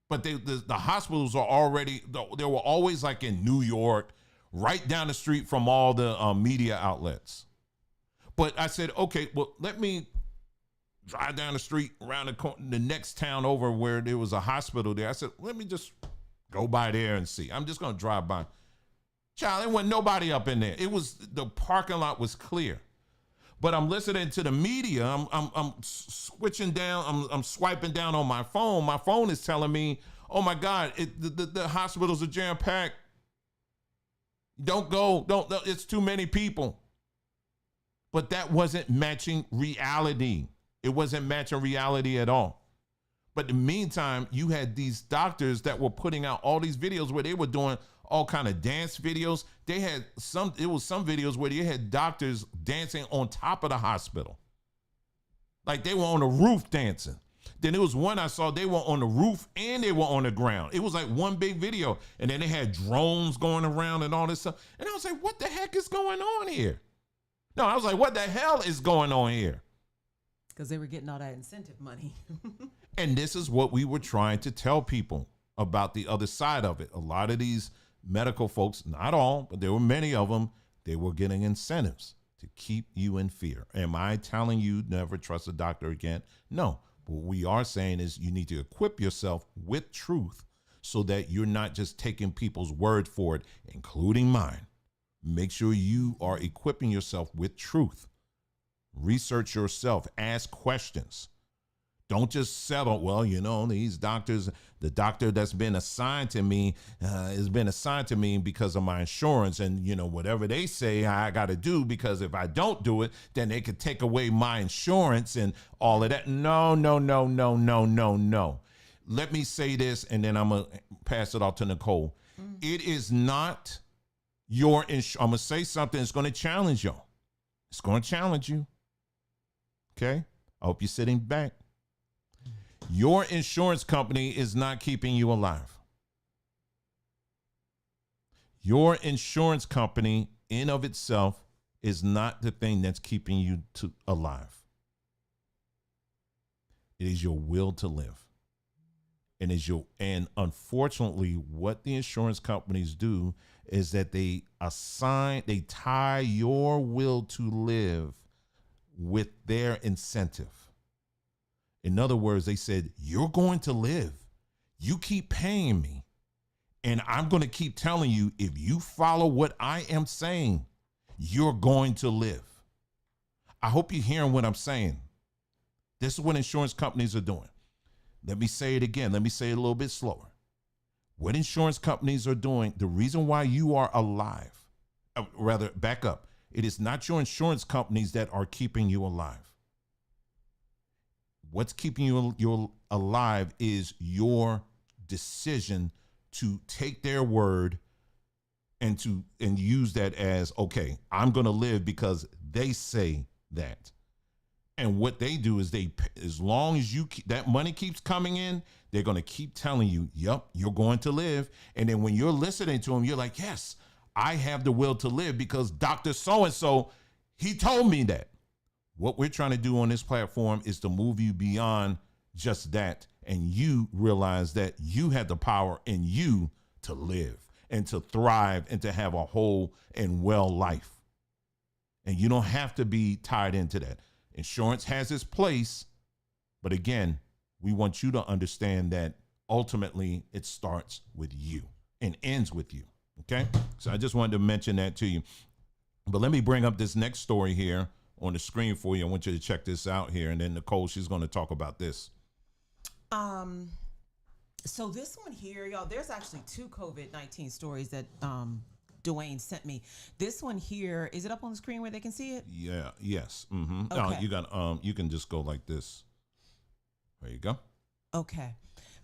But the hospitals are already, they were always like in New York, right down the street from all the media outlets. But I said, okay, well, let me drive down the street around the next town over where there was a hospital there. I said, let me just go by there and see. I'm just going to drive by. Child, there wasn't nobody up in there. The parking lot was clear. But I'm listening to the media. I'm switching down. I'm swiping down on my phone. My phone is telling me, oh my God, the hospitals are jam-packed. Don't go. Don't. It's too many people. But that wasn't matching reality. It wasn't matching reality at all. But in the meantime, you had these doctors that were putting out all these videos where they were doing all kind of dance videos. It was some videos where they had doctors dancing on top of the hospital. Like they were on the roof dancing. Then there was one I saw, they were on the roof and they were on the ground. It was like one big video. And then they had drones going around and all this stuff. And I was like, what the heck is going on here? No, I was like, what the hell is going on here? Because they were getting all that incentive money. And this is what we were trying to tell people about the other side of it. A lot of these medical folks, not all, but there were many of them, they were getting incentives to keep you in fear. Am I telling you never trust a doctor again? No. But what we are saying is you need to equip yourself with truth so that you're not just taking people's word for it, including mine. Make sure you are equipping yourself with truth. Research yourself. Ask questions. Don't just settle, well, these doctors, the doctor that's been assigned to me has been assigned to me because of my insurance. And, whatever they say I got to do, because if I don't do it, then they could take away my insurance and all of that. No. Let me say this, and then I'm going to pass it off to Nicole. It is not your insurance. I'm going to say something that's going to challenge y'all. It's going to challenge you. Okay? I hope you're sitting back. Your insurance company is not keeping you alive. Your insurance company in of itself is not the thing that's keeping you alive. It is your will to live. And unfortunately, what the insurance companies do is that they tie your will to live with their incentive. In other words, they said, you're going to live. You keep paying me. And I'm going to keep telling you, if you follow what I am saying, you're going to live. I hope you're hearing what I'm saying. This is what insurance companies are doing. Let me say it again. Let me say it a little bit slower. What insurance companies are doing, the reason why you are alive, back up. It is not your insurance companies that are keeping you alive. What's keeping you alive is your decision to take their word and use that as, okay, I'm going to live because they say that. And what they do is as long as that money keeps coming in, they're going to keep telling you, yep, you're going to live. And then when you're listening to them, you're like, yes, I have the will to live because Dr. So-and-so, he told me that. What we're trying to do on this platform is to move you beyond just that. And you realize that you have the power in you to live and to thrive and to have a whole and well life. And you don't have to be tied into that. Insurance has its place. But again, we want you to understand that ultimately it starts with you and ends with you. Okay. So I just wanted to mention that to you. But let me bring up this next story here on the screen for you. I want you to check this out here. And then Nicole, she's going to talk about this. So this one here, y'all, there's actually two COVID-19 stories that Dwayne sent me. This one here, is it up on the screen where they can see it? Yeah. Yes. Okay. You got you can just go like this. There you go. Okay.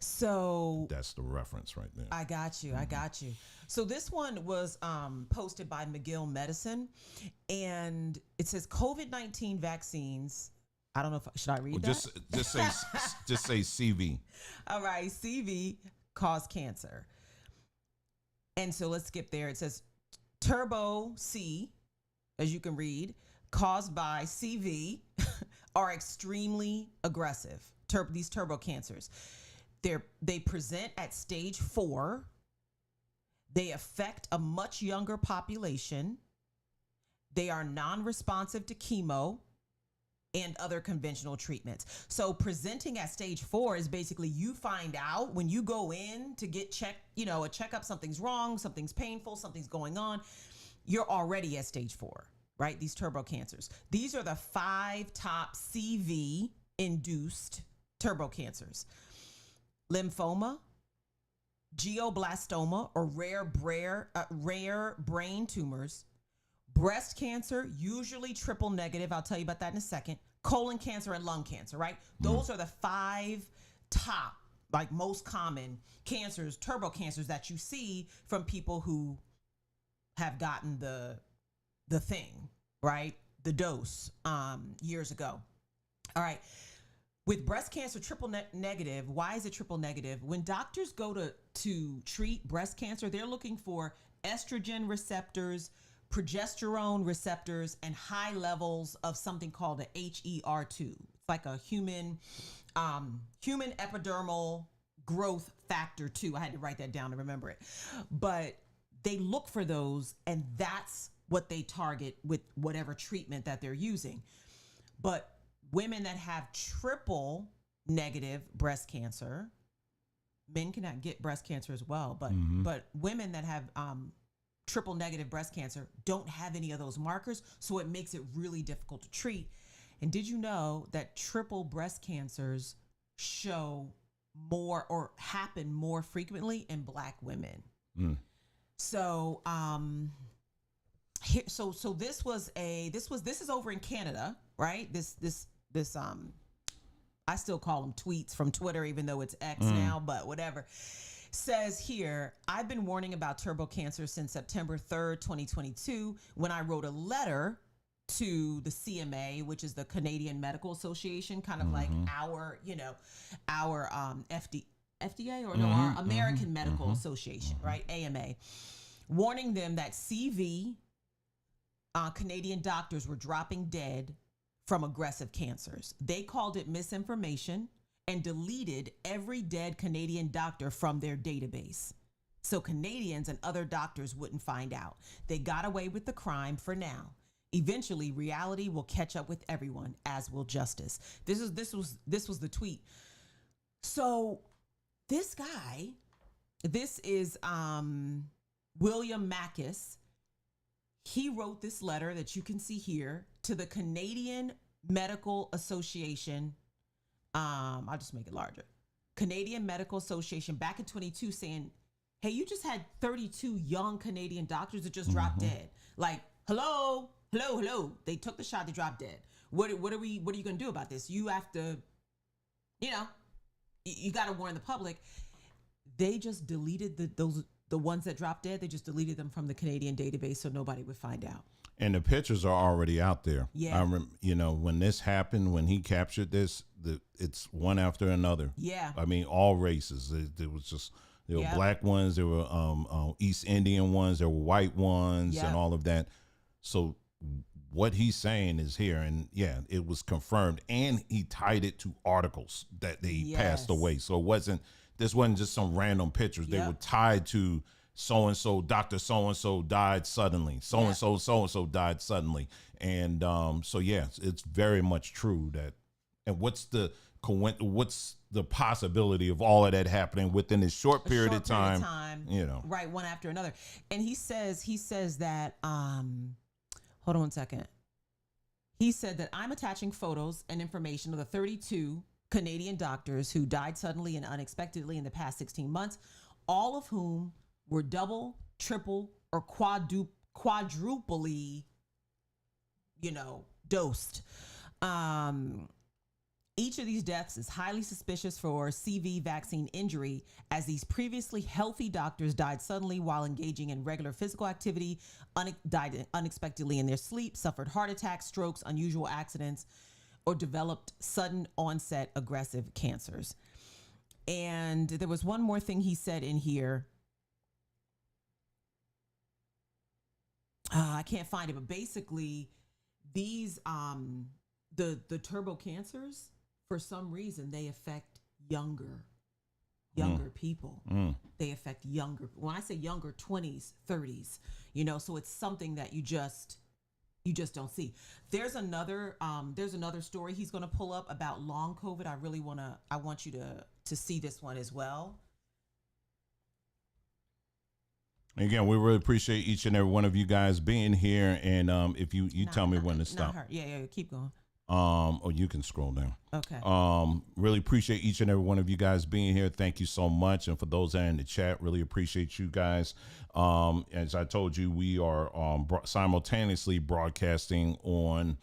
So That's the reference right there. I got you. I got you. So this one was posted by McGill Medicine, and it says COVID-19 vaccines. I don't know if should I read that? Just say CV. All right, CV cause cancer. And so let's skip there. It says turbo C, as you can read, caused by CV are extremely aggressive. These turbo cancers. They present at stage 4. They affect a much younger population. They are non-responsive to chemo and other conventional treatments. So presenting at stage 4 is basically you find out when you go in to get checked, a checkup, something's wrong, something's painful, something's going on. You're already at stage 4, right? These turbo cancers. These are the 5 top CV induced turbo cancers. Lymphoma, glioblastoma, or rare brain tumors, breast cancer, usually triple negative. I'll tell you about that in a second. Colon cancer and lung cancer, right? Those are the 5 top, like most common cancers, turbo cancers that you see from people who have gotten the thing, right? The dose years ago. All right. With breast cancer triple negative, why is it triple negative? When doctors go to treat breast cancer, they're looking for estrogen receptors, progesterone receptors, and high levels of something called a HER2. It's like a human epidermal growth factor 2. I had to write that down to remember it. But they look for those, and that's what they target with whatever treatment that they're using. But women that have triple negative breast cancer, men cannot get breast cancer as well, but women that have triple negative breast cancer don't have any of those markers, so it makes it really difficult to treat. And did you know that triple breast cancers show more or happen more frequently in Black women? So this is over in Canada, right? This I still call them tweets from Twitter, even though it's X now, but whatever. Says here, I've been warning about turbo cancer since September 3rd, 2022, when I wrote a letter to the CMA, which is the Canadian Medical Association, kind of like our FDA or our American Medical Association, right? AMA, warning them that CV Canadian doctors were dropping dead from aggressive cancers. They called it misinformation and deleted every dead Canadian doctor from their database, so Canadians and other doctors wouldn't find out. They got away with the crime for now. Eventually, reality will catch up with everyone, as will justice. This was the tweet. So this guy, this is William Mackis. He wrote this letter that you can see here to the Canadian Medical Association. I'll just make it larger. Canadian Medical Association back in 22 saying, hey, you just had 32 young Canadian doctors that just dropped dead. Like, hello. They took the shot, they dropped dead. What are you going to do about this? You have to, you got to warn the public. They just deleted the ones that dropped dead. They just deleted them from the Canadian database so nobody would find out. And the pictures are already out there. Yeah. I when this happened, when he captured this, it's one after another. Yeah. I mean, all races. There were Black ones, there were East Indian ones, there were white ones, and all of that. So what he's saying is here, and it was confirmed, and he tied it to articles that they passed away. So this wasn't just some random pictures. They were tied to so-and-so, Dr. So-and-so died suddenly. So-and-so died suddenly. And it's very much true that, and what's the possibility of all of that happening within this short period of time? Right, one after another. And he says that, hold on one second. He said that I'm attaching photos and information of the 32 Canadian doctors who died suddenly and unexpectedly in the past 16 months, all of whom were double, triple, or quadruply, dosed. Each of these deaths is highly suspicious for CV vaccine injury, as these previously healthy doctors died suddenly while engaging in regular physical activity, died unexpectedly in their sleep, suffered heart attacks, strokes, unusual accidents, or developed sudden onset aggressive cancers. And there was one more thing he said in here. I can't find it, but basically these the turbo cancers, for some reason, they affect younger people. They affect younger. When I say younger, 20s, 30s, so it's something that you just don't see. There's another story he's going to pull up about long COVID. I want you to see this one as well. Again, we really appreciate each and every one of you guys being here. And if you tell me when to stop. Yeah, keep going. Or you can scroll down. Okay. Really appreciate each and every one of you guys being here. Thank you so much. And for those that are in the chat, really appreciate you guys. As I told you, we are simultaneously broadcasting on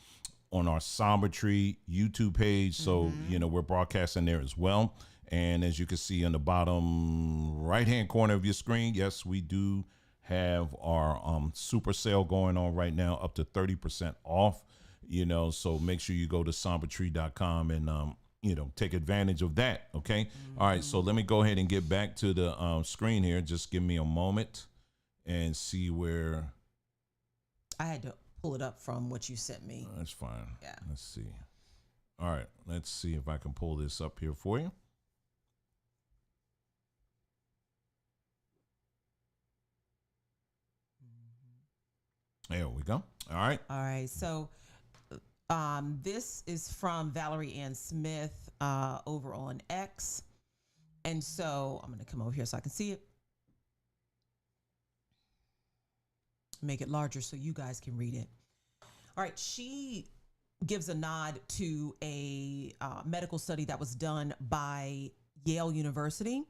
our Sombertree YouTube page. So, we're broadcasting there as well. And as you can see on the bottom right-hand corner of your screen, yes, we do have our super sale going on right now, up to 30% off. So make sure you go to sombertree.com and, take advantage of that. Okay. All right. So let me go ahead and get back to the screen here. Just give me a moment and see where. I had to pull it up from what you sent me. That's fine. Yeah. Let's see. All right. Let's see if I can pull this up here for you. There we go. All right. All right. So this is from Valerie Ann Smith over on X. And so I'm going to come over here so I can see it. Make it larger so you guys can read it. All right. She gives a nod to a medical study that was done by Yale University,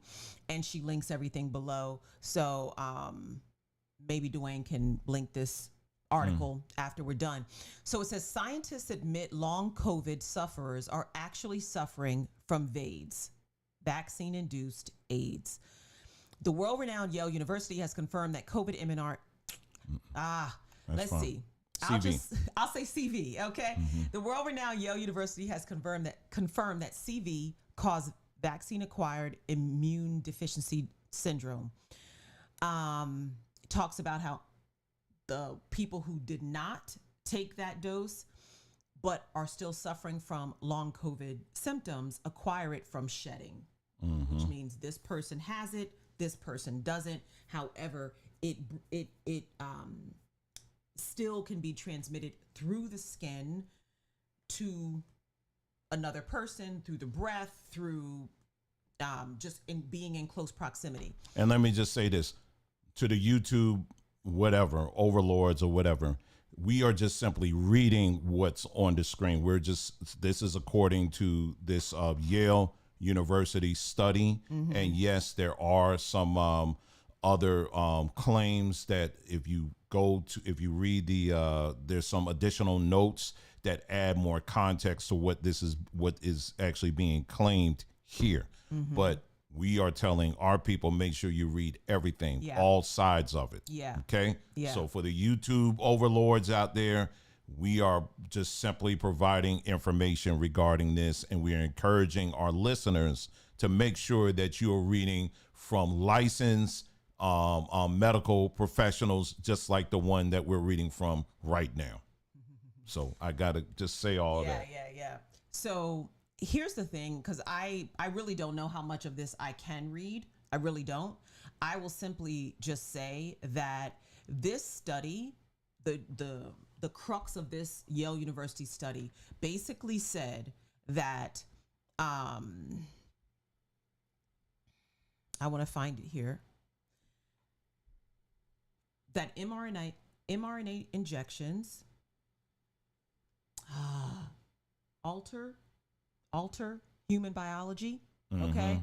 and she links everything below. So maybe Dwayne can link this article after we're done. So it says scientists admit long COVID sufferers are actually suffering from VAIDS, vaccine-induced AIDS. The world-renowned Yale University has confirmed that COVID MNR. Let's fine. see. CV. I'll say CV. Okay. The world-renowned Yale University has confirmed that CV caused vaccine-acquired immune deficiency syndrome. Talks about how the people who did not take that dose but are still suffering from long COVID symptoms acquire it from shedding, which means this person has it, this person doesn't. However, it still can be transmitted through the skin to another person, through the breath, through just in being in close proximity. And let me just say this to the YouTube, whatever, overlords or whatever. We are just simply reading what's on the screen. This is according to this Yale University study. And yes, there are some other claims that if you read there's some additional notes that add more context to what is actually being claimed here. But we are telling our people, make sure you read everything, all sides of it. Yeah. Okay. Yeah. So for the YouTube overlords out there, we are just simply providing information regarding this, and we are encouraging our listeners to make sure that you are reading from licensed medical professionals, just like the one that we're reading from right now. So I got to just say all that. Yeah. So here's the thing, because I really don't know how much of this I can read. I really don't. I will simply just say that this study, the crux of this Yale University study, basically said that I want to find it here, that mRNA injections alter human biology. Okay.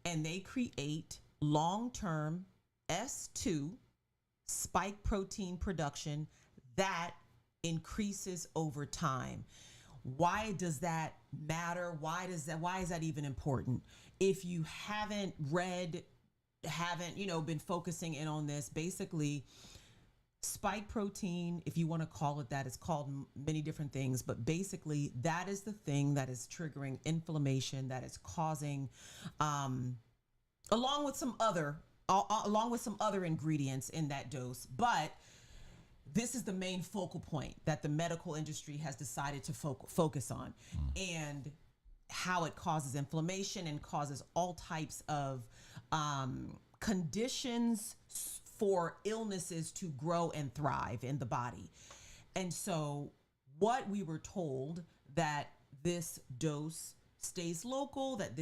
And they create long-term S2 spike protein production that increases over time. Why does that matter? Why is that even important? If you haven't read, been focusing in on this, basically spike protein, if you want to call it that, it's called many different things, but basically that is the thing that is triggering inflammation, that is causing, along with some other ingredients in that dose. But this is the main focal point that the medical industry has decided to focus on, and how it causes inflammation and causes all types of conditions for illnesses to grow and thrive in the body. And so what we were told, that this dose stays local, that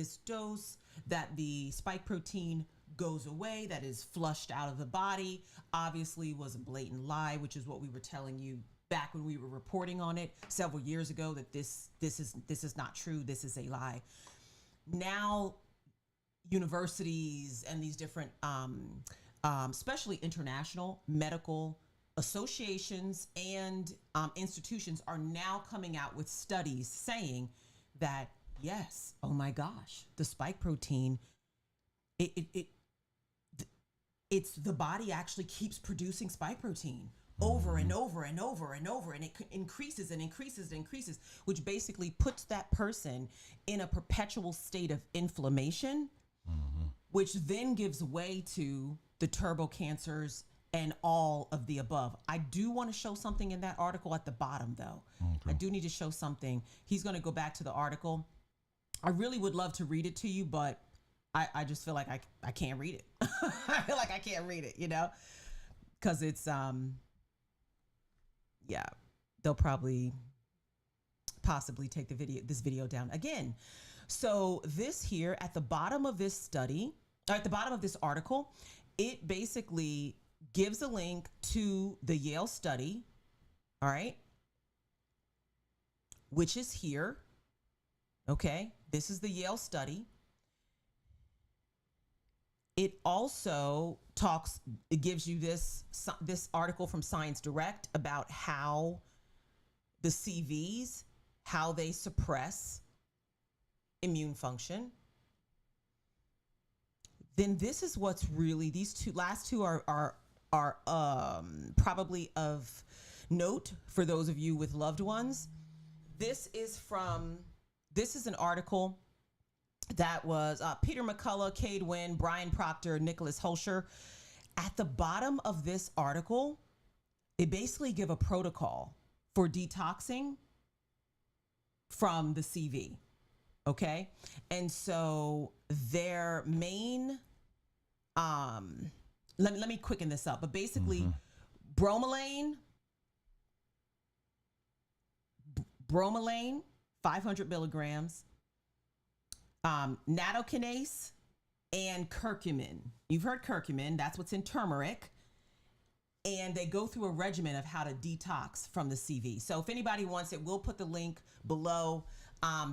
the spike protein goes away, that is flushed out of the body, obviously was a blatant lie, which is what we were telling you back when we were reporting on it several years ago, that this is not true, this is a lie. Now universities and these different especially international medical associations and institutions are now coming out with studies saying that yes, oh my gosh, the spike protein, it's the body actually keeps producing spike protein over and over and over and over, and it increases and increases and increases, which basically puts that person in a perpetual state of inflammation, which then gives way to the turbo cancers and all of the above. I do want to show something in that article at the bottom, though. I do need to show something. He's going to go back to the article. I really would love to read it to you, but I just feel like I can't read it. I feel like I can't read it, because it's, they'll possibly take this video down again. So this here at the bottom of this study, or at the bottom of this article, it basically gives a link to the Yale study, all right, which is here. Okay, this is the Yale study. It also it gives you this article from Science Direct about how the CVs, how they suppress immune function. Then this is what's really, these last two are probably of note for those of you with loved ones. This is an article that was Peter McCullough, Cade Wynn, Brian Proctor, Nicholas Holscher. At the bottom of this article, they basically give a protocol for detoxing from the CV. Okay. And so their main, let me quicken this up, but basically bromelain, 500 milligrams, nattokinase, and curcumin. You've heard curcumin, that's what's in turmeric. And they go through a regimen of how to detox from the CV. So if anybody wants it, we'll put the link below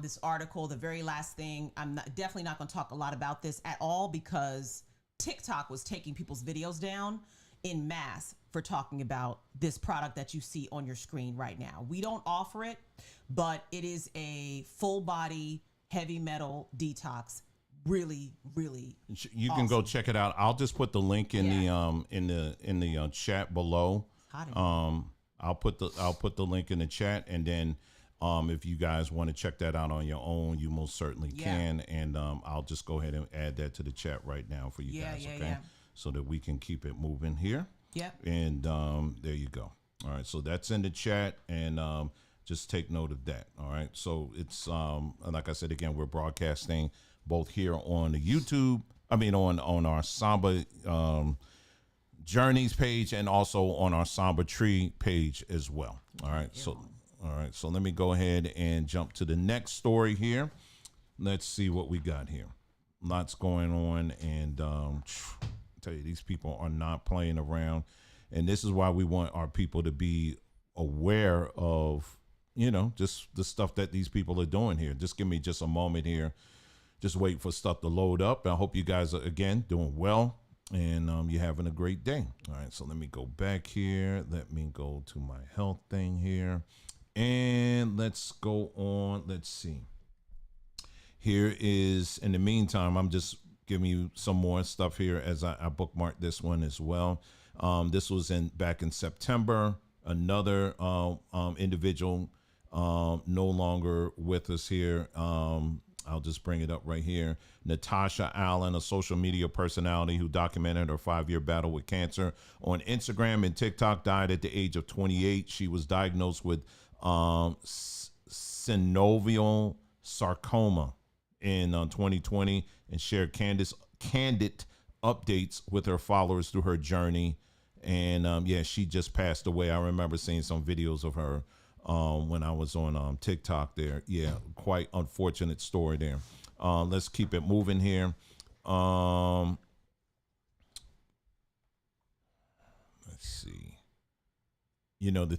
this article. The very last thing, definitely not going to talk a lot about this at all, because TikTok was taking people's videos down in mass for talking about this product that you see on your screen right now. We don't offer it, but it is a full body heavy metal detox. Really, really you can go check it out. I'll just put the link in the chat below. I'll put the link in the chat, and then if you guys want to check that out on your own, you most certainly can. And I'll just go ahead and add that to the chat right now for you guys, okay? So that we can keep it moving here. Yep. And there you go. All right, so that's in the chat, and just take note of that. All right, so it's like I said again, we're broadcasting both here on the YouTube, on our Samba Journeys page, and also on our Samba Tree page as well. All right, so let me go ahead and jump to the next story here. Let's see what we got here. Lots going on, and I tell you, these people are not playing around, and this is why we want our people to be aware of just the stuff that these people are doing here. Just give me just a moment here. Just wait for stuff to load up. I hope you guys are, again, doing well and you're having a great day. All right, so let me go back here. Let me go to my health thing here. And let's go on. Let's see. Here is, in the meantime, I'm just giving you some more stuff here as I bookmarked this one as well. This was back in September. Another individual no longer with us here. I'll just bring it up right here. Natasha Allen, a social media personality who documented her 5-year battle with cancer on Instagram and TikTok, died at the age of 28. She was diagnosed with synovial sarcoma in 2020 and shared candid updates with her followers through her journey. And she just passed away. I remember seeing some videos of her when I was on TikTok there. Yeah, quite unfortunate story there. Let's keep it moving here. Let's see. The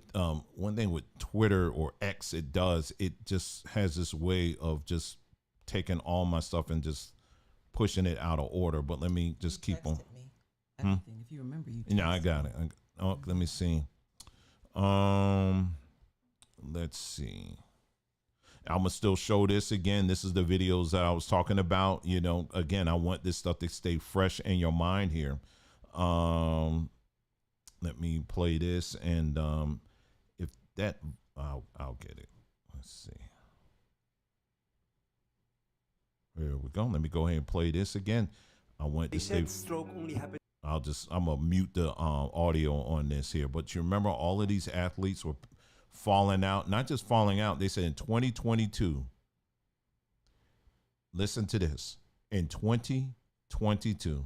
one thing with Twitter or X, it just has this way of just taking all my stuff and just pushing it out of order. But let me just keep on. Everything, if you remember, I got it. Let me see. Let's see. I'm gonna still show this again. This is the videos that I was talking about. Again, I want this stuff to stay fresh in your mind here. Let me play this, and if that, I'll get it. Let's see. There we go. Let me go ahead and play this again. I want to stay. I'm gonna mute the audio on this here. But you remember, all of these athletes were falling out. Not just falling out. They said in 2022. Listen to this. In 2022,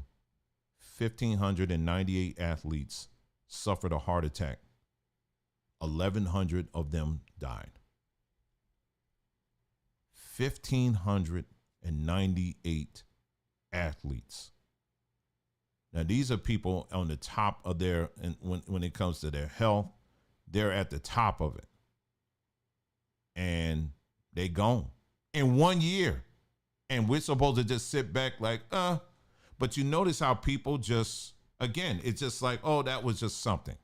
1,598 athletes suffered a heart attack. 1,100 of them died. 1,598 athletes. Now, these are people on the top of their, and when it comes to their health, they're at the top of it. And they gone in 1 year. And we're supposed to just sit back like, But you notice how people just, again, it's just like, oh, that was just something.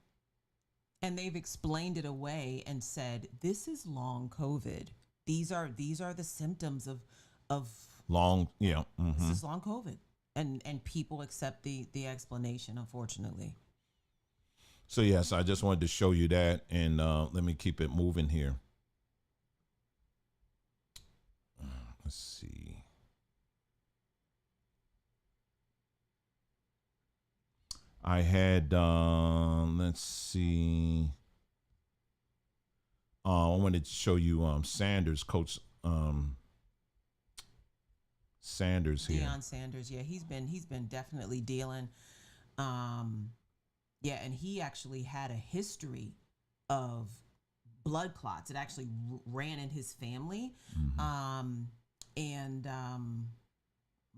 And they've explained it away and said, this is long COVID. These are the symptoms of long, mm-hmm. This is long COVID. And people accept the explanation, unfortunately. So, yes, I just wanted to show you that. And let me keep it moving here. Let's see. I had, let's see. I wanted to show you Sanders, Coach Sanders here. Deion Sanders, yeah, he's been definitely dealing. And he actually had a history of blood clots. It actually ran in his family. Mm-hmm.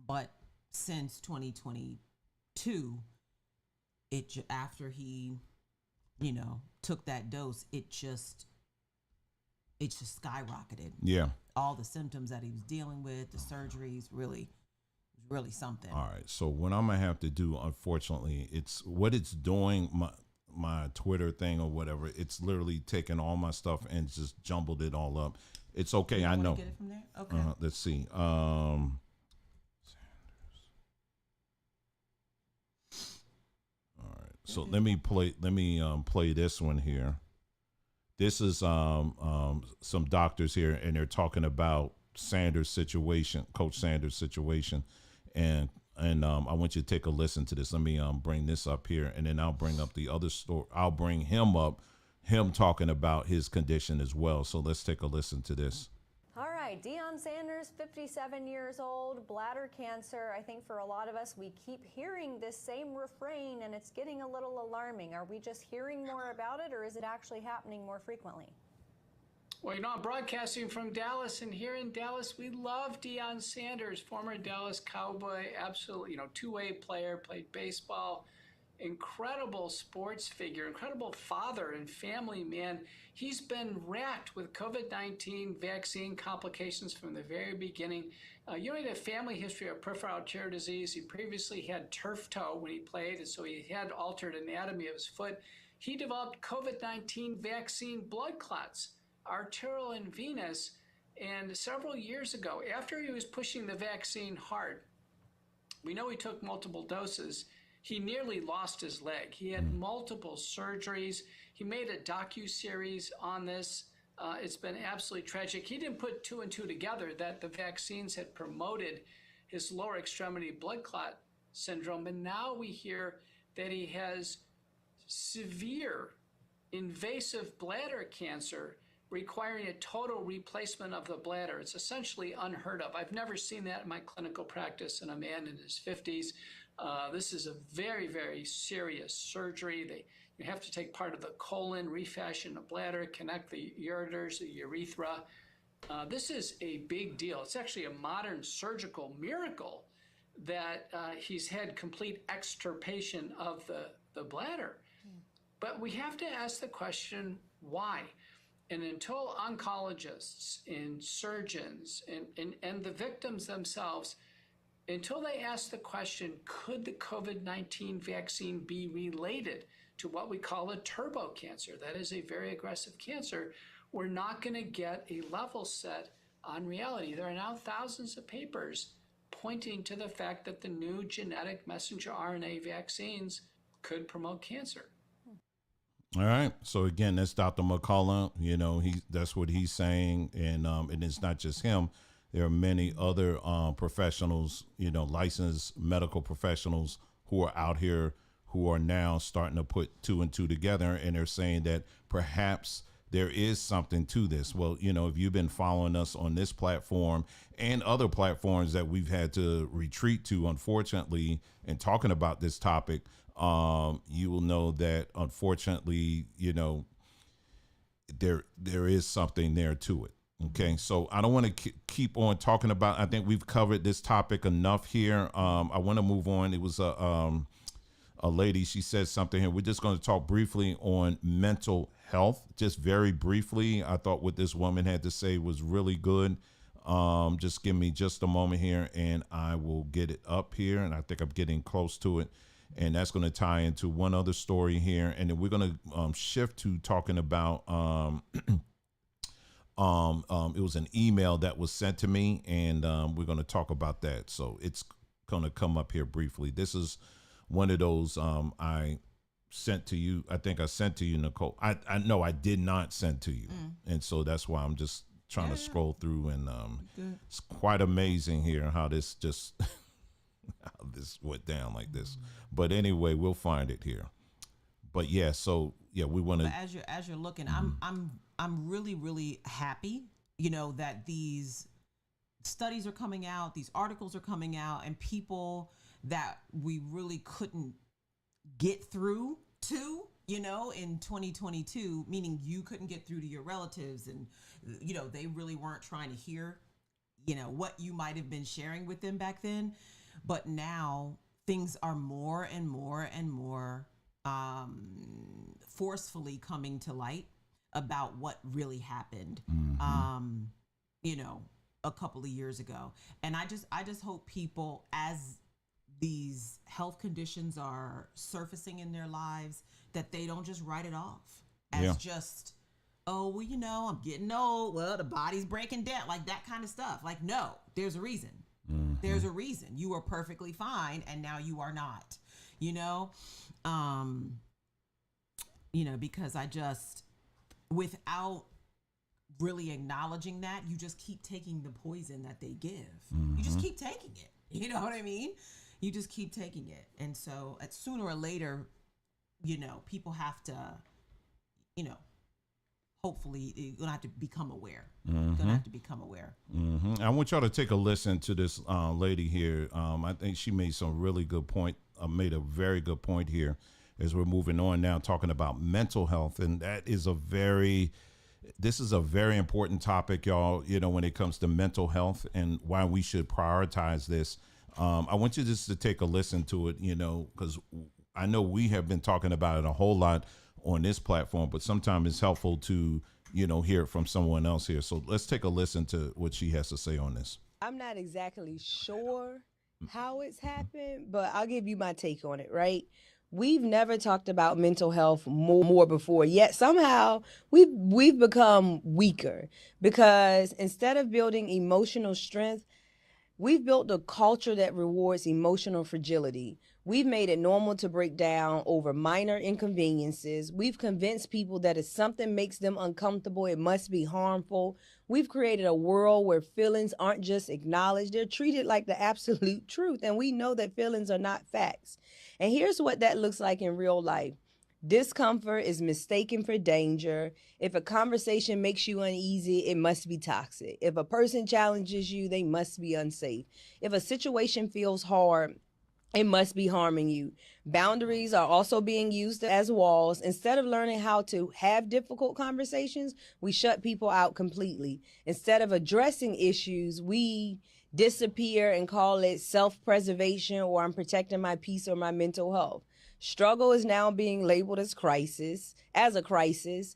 But since 2022, after he, took that dose, it just skyrocketed. Yeah. All the symptoms that he was dealing with, the surgeries, really something. All right. So what I'm gonna have to do, unfortunately, it's what it's doing, my Twitter thing or whatever. It's literally taking all my stuff and just jumbled it all up. It's okay. I know. Get it from there? Okay. Let's see. So let me play this one here. This is some doctors here, and they're talking about Sanders' situation, Coach Sanders' situation, and I want you to take a listen to this. Let me bring this up here, and then I'll bring up the other story. I'll bring him up, him talking about his condition as well. So let's take a listen to this. All right, Deion Sanders, 57 years old, bladder cancer. I think for a lot of us, we keep hearing this same refrain, and it's getting a little alarming. Are we just hearing more about it, or is it actually happening more frequently? Well, I'm broadcasting from Dallas, and here in Dallas, we love Deion Sanders, former Dallas Cowboy, absolutely, two-way player, played baseball, incredible sports figure, incredible father and family man. He's been racked with COVID-19 vaccine complications from the very beginning. He had a family history of peripheral arterial disease. He previously had turf toe when he played, and so he had altered anatomy of his foot. He developed COVID-19 vaccine blood clots, arterial and venous, and several years ago, after he was pushing the vaccine hard, we know he took multiple doses. He nearly lost his leg. He had multiple surgeries. He made a docu-series on this. It's been absolutely tragic. He didn't put two and two together that the vaccines had promoted his lower extremity blood clot syndrome. And now we hear that he has severe invasive bladder cancer requiring a total replacement of the bladder. It's essentially unheard of. I've never seen that in my clinical practice in a man in his 50s. This is a very, very serious surgery. You have to take part of the colon, refashion the bladder, connect the ureters, the urethra. This is a big deal. It's actually a modern surgical miracle that he's had complete extirpation of the bladder. But we have to ask the question, why? And until oncologists and surgeons and the victims themselves, until they ask the question, could the COVID-19 vaccine be related to what we call a turbo cancer? That is a very aggressive cancer. We're not going to get a level set on reality. There are now thousands of papers pointing to the fact that the new genetic messenger RNA vaccines could promote cancer. All right. So again, that's Dr. McCullough. That's what he's saying, and it's not just him. There are many other professionals, licensed medical professionals who are out here who are now starting to put two and two together, and they're saying that perhaps there is something to this. Well, if you've been following us on this platform and other platforms that we've had to retreat to, unfortunately, and talking about this topic, you will know that unfortunately, there is something there to it. Okay, so I don't want to keep on talking about. I think we've covered this topic enough here. I want to move on. It was a lady. She said something here. We're just going to talk briefly on mental health, just very briefly. I thought what this woman had to say was really good. Just give me just a moment here, and I will get it up here. And I think I'm getting close to it. And that's going to tie into one other story here. And then we're going to shift to talking about it was an email that was sent to me, and we're going to talk about that. So it's going to come up here briefly. This is one of those I sent to you. I think I sent to you, Nicole. I know I did not send to you. And so that's why I'm just trying to scroll through, and it's quite amazing here how this just how this went down like this. But anyway, we'll find it here. But yeah, so yeah, we want to. As you're looking, I'm really, really happy, that these studies are coming out, these articles are coming out, and people that we really couldn't get through to, in 2022, meaning you couldn't get through to your relatives, and they really weren't trying to hear, what you might have been sharing with them back then. But now things are more and more and more forcefully coming to light about what really happened, a couple of years ago. And I just hope people, as these health conditions are surfacing in their lives, that they don't just write it off as just, oh, well, I'm getting old. Well, the body's breaking down, like that kind of stuff. Like, no, there's a reason. There's a reason. You were perfectly fine, and now you are not, because I just, without really acknowledging that, you just keep taking the poison that they give. You just keep taking it. You know what I mean? You just keep taking it. And so sooner or later, people have to, hopefully you're going to have to become aware. You're going to have to become aware. I want y'all to take a listen to this lady here. I think she made some really good point, made a very good point here as we're moving on now, talking about mental health. And that is this is a very important topic, y'all, when it comes to mental health and why we should prioritize this. I want you just to take a listen to it, because I know we have been talking about it a whole lot on this platform, but sometimes it's helpful to, hear it from someone else here. So let's take a listen to what she has to say on this. I'm not exactly sure how it's happened, but I'll give you my take on it, right? We've never talked about mental health more before, yet somehow we've become weaker because instead of building emotional strength, we've built a culture that rewards emotional fragility. We've made it normal to break down over minor inconveniences. We've convinced people that if something makes them uncomfortable, it must be harmful. We've created a world where feelings aren't just acknowledged, they're treated like the absolute truth. And we know that feelings are not facts. And here's what that looks like in real life. Discomfort is mistaken for danger. If a conversation makes you uneasy, it must be toxic. If a person challenges you, they must be unsafe. If a situation feels hard, it must be harming you. Boundaries are also being used as walls. Instead of learning how to have difficult conversations, we shut people out completely. Instead of addressing issues, we disappear and call it self-preservation, or I'm protecting my peace or my mental health. Struggle is now being labeled as a crisis.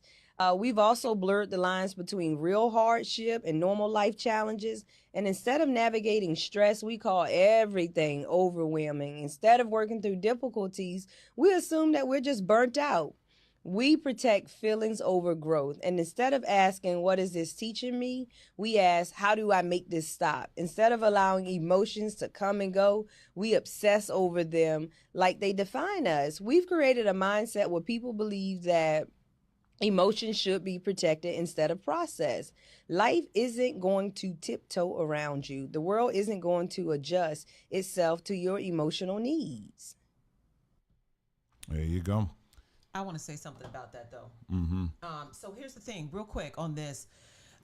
We've also blurred the lines between real hardship and normal life challenges. And instead of navigating stress, we call everything overwhelming. Instead of working through difficulties, we assume that we're just burnt out. We protect feelings over growth. And instead of asking, what is this teaching me? We ask, how do I make this stop? Instead of allowing emotions to come and go, we obsess over them like they define us. We've created a mindset where people believe that emotions should be protected instead of processed. Life isn't going to tiptoe around you. The world isn't going to adjust itself to your emotional needs. There you go. I want to say something about that, though. Mm-hmm. So here's the thing, real quick on this.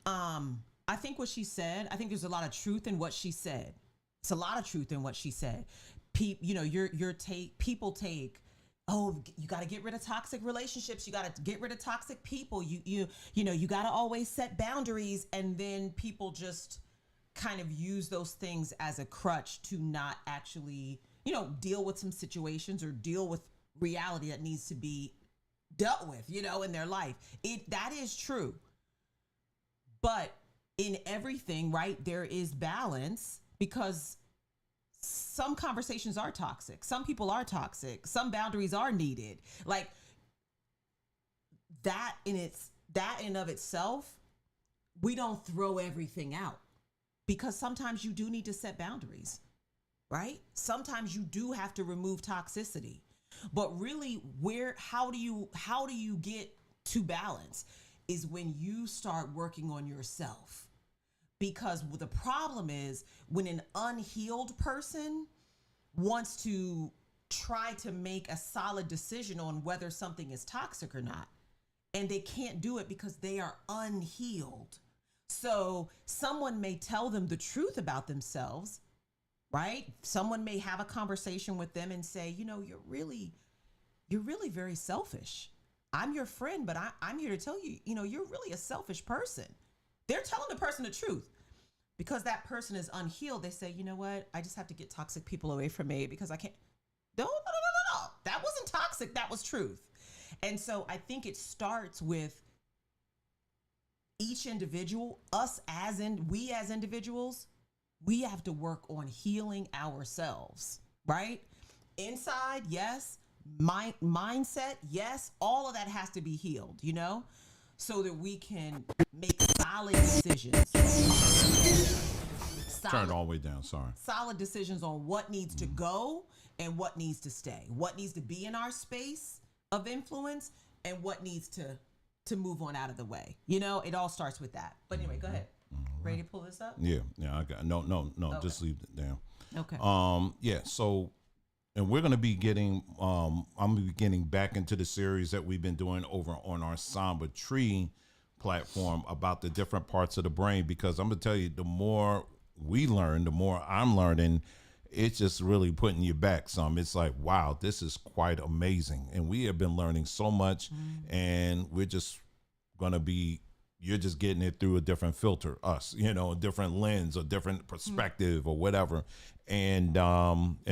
I think what she said, I think there's a lot of truth in what she said. It's a lot of truth in what she said. People take, oh, you got to get rid of toxic relationships. You got to get rid of toxic people. You got to always set boundaries. And then people just kind of use those things as a crutch to not actually, deal with some situations or deal with reality that needs to be dealt with, in their life. That is true. But in everything, right, there is balance, because some conversations are toxic. Some people are toxic. Some boundaries are needed. Like that in and of itself, we don't throw everything out, because sometimes you do need to set boundaries, right? Sometimes you do have to remove toxicity. But really, how do you get to balance is when you start working on yourself. Because the problem is when an unhealed person wants to try to make a solid decision on whether something is toxic or not, and they can't do it because they are unhealed. So someone may tell them the truth about themselves, right? Someone may have a conversation with them and say, you're really very selfish. I'm your friend, but I'm here to tell you, you're really a selfish person. They're telling the person the truth. Because that person is unhealed, they say, you know what? I just have to get toxic people away from me because I can't. No. That wasn't toxic. That was truth. And so I think it starts with each individual, we as individuals, we have to work on healing ourselves, right? Inside, yes. Mindset, yes. All of that has to be healed, so that we can make solid decisions. Turn it all the way down, sorry. Solid decisions on what needs to go and what needs to stay. What needs to be in our space of influence and what needs to move on out of the way. It all starts with that. But anyway, go ahead. Ready to pull this up? Yeah, I got no, okay. Just leave it down. Okay. So, and we're going to be getting, I'm going to be getting back into the series that we've been doing over on our Samba Tree platform about the different parts of the brain, because I'm going to tell you, the more we learn, the more I'm learning, it's just really putting you back some. It's like, wow, this is quite amazing. And we have been learning so much, and we're just going to be you're just getting it through a different filter, us, a different lens, a different perspective or whatever. And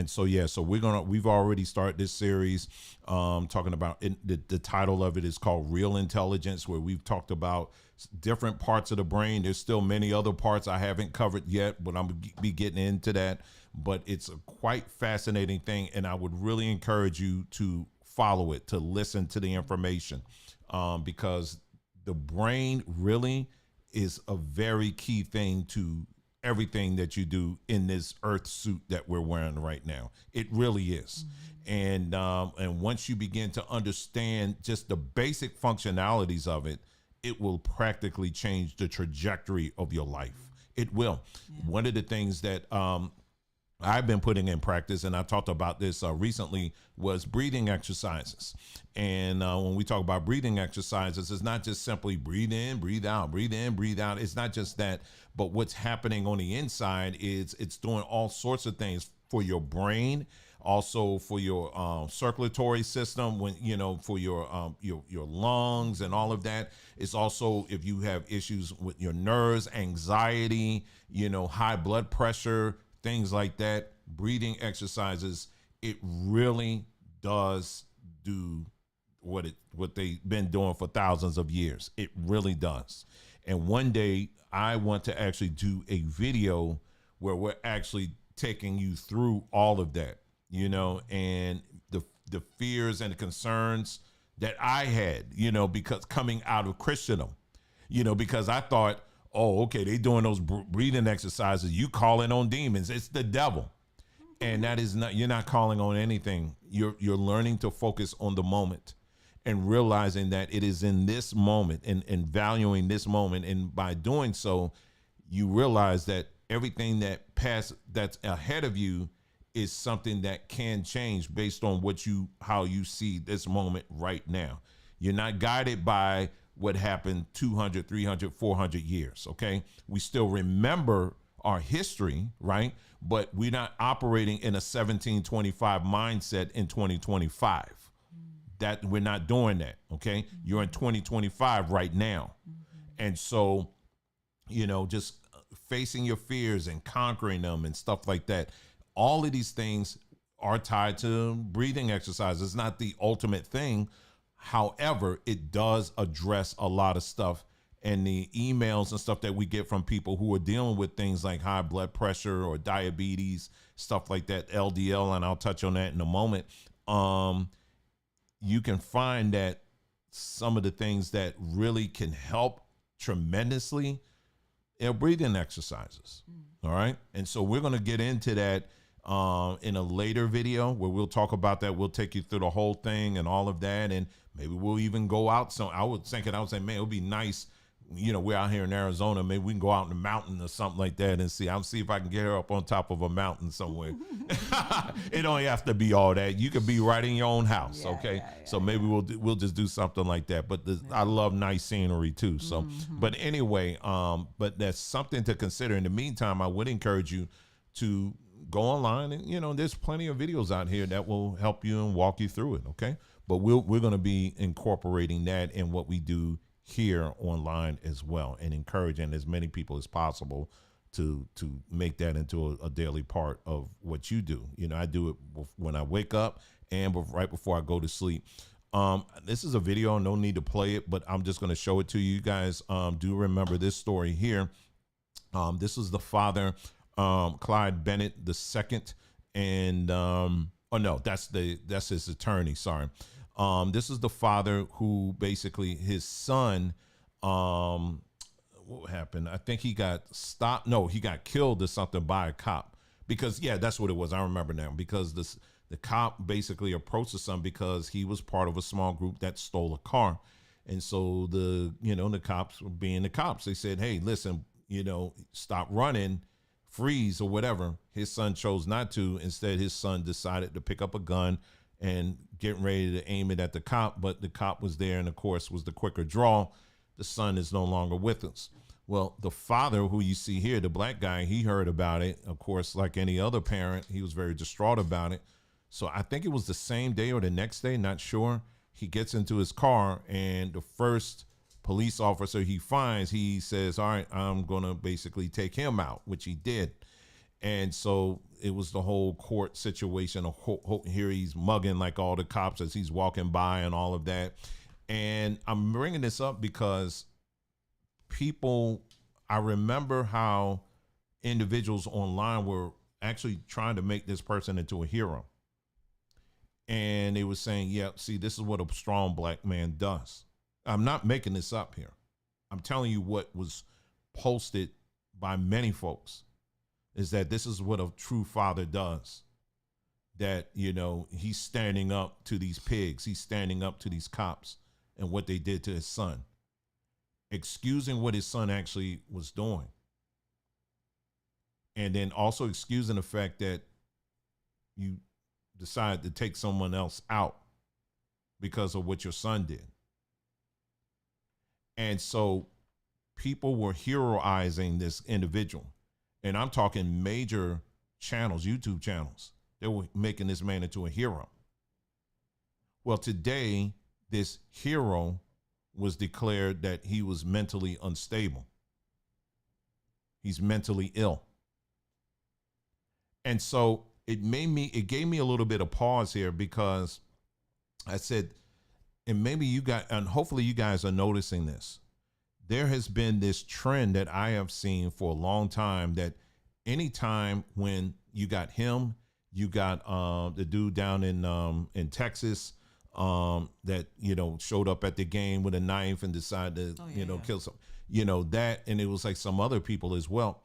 so, yeah, so we've already started this series, talking about the title of it is called Real Intelligence, where we've talked about different parts of the brain. There's still many other parts I haven't covered yet, but I'm gonna be getting into that. But it's a quite fascinating thing. And I would really encourage you to follow it, to listen to the information, because the brain really is a very key thing to everything that you do in this earth suit that we're wearing right now. It really is. And once you begin to understand just the basic functionalities of it, it will practically change the trajectory of your life. It will. One of the things that I've been putting in practice, and I talked about this recently, was breathing exercises. And when we talk about breathing exercises, it's not just simply breathe in, breathe out, breathe in, breathe out. It's not just that, but what's happening on the inside is it's doing all sorts of things for your brain, also for your circulatory system, when for your lungs and all of that. It's also if you have issues with your nerves, anxiety, high blood pressure, things like that. Breathing exercises, it really does do what they've been doing for thousands of years. It really does. And one day I want to actually do a video where we're actually taking you through all of that, and the fears and the concerns that I had, because coming out of Christendom, because I thought, oh, okay, they doing those breathing exercises. You calling on demons. It's the devil. And that is not, you're not calling on anything. You're learning to focus on the moment and realizing that it is in this moment and valuing this moment. And by doing so, you realize that everything that's ahead of you is something that can change based on how you see this moment right now. You're not guided by what happened 200, 300, 400 years, okay? We still remember our history, right? But we're not operating in a 1725 mindset in 2025. That we're not doing that, okay? You're in 2025 right now. And so, just facing your fears and conquering them and stuff like that. All of these things are tied to breathing exercise. It's not the ultimate thing. However, it does address a lot of stuff, and the emails and stuff that we get from people who are dealing with things like high blood pressure or diabetes, stuff like that, LDL, and I'll touch on that in a moment. You can find that some of the things that really can help tremendously are breathing exercises. All right. And so we're going to get into that in a later video where we'll talk about that. We'll take you through the whole thing and all of that. And maybe we'll even go out. So I was saying, man, it would be nice. We're out here in Arizona. Maybe we can go out in the mountain or something like that and see. I'll see if I can get her up on top of a mountain somewhere. It don't have to be all that. You could be right in your own house. Okay. So maybe we'll just do something like that. But I love nice scenery too. So, but anyway, but that's something to consider. In the meantime, I would encourage you to go online and, there's plenty of videos out here that will help you and walk you through it. Okay. But we're going to be incorporating that in what we do here online as well, and encouraging as many people as possible to make that into a daily part of what you do. I do it when I wake up and right before I go to sleep. This is a video, no need to play it, but I'm just going to show it to you guys. Do remember this story here. This is the father, Clyde Bennett II, and oh no, that's his attorney. Sorry. This is the father who basically his son, what happened? I think he got stopped. No, he got killed or something by a cop because that's what it was. I remember now because the cop basically approached his son because he was part of a small group that stole a car. And so the cops were being the cops. They said, hey, listen, stop running, freeze or whatever. His son chose not to. Instead, his son decided to pick up a gun and getting ready to aim it at the cop, but the cop was there and of course was the quicker draw. The son is no longer with us. Well, the father who you see here, the black guy, he heard about it. Of course, like any other parent, he was very distraught about it. So I think it was the same day or the next day, not sure. He gets into his car and the first police officer he finds, he says, all right, I'm going to basically take him out, which he did. And so it was the whole court situation. Here he's mugging like all the cops as he's walking by and all of that. And I'm bringing this up because I remember how individuals online were actually trying to make this person into a hero. And they were saying, yeah, see, this is what a strong black man does. I'm not making this up here. I'm telling you what was posted by many folks, is that this is what a true father does. That, you know, he's standing up to these pigs. He's standing up to these cops and what they did to his son, excusing what his son actually was doing. And then also excusing the fact that you decide to take someone else out because of what your son did. And so people were heroizing this individual. And I'm talking major channels, YouTube channels. They were making this man into a hero. Well, today, this hero was declared that he was mentally unstable. He's mentally ill. And so it gave me a little bit of pause here, because I said, and maybe you guys, and hopefully you guys are noticing this. There has been this trend that I have seen for a long time, that anytime when you got him, you got the dude down in Texas that, you know, showed up at the game with a knife and decided to, kill some, that, and it was like some other people as well.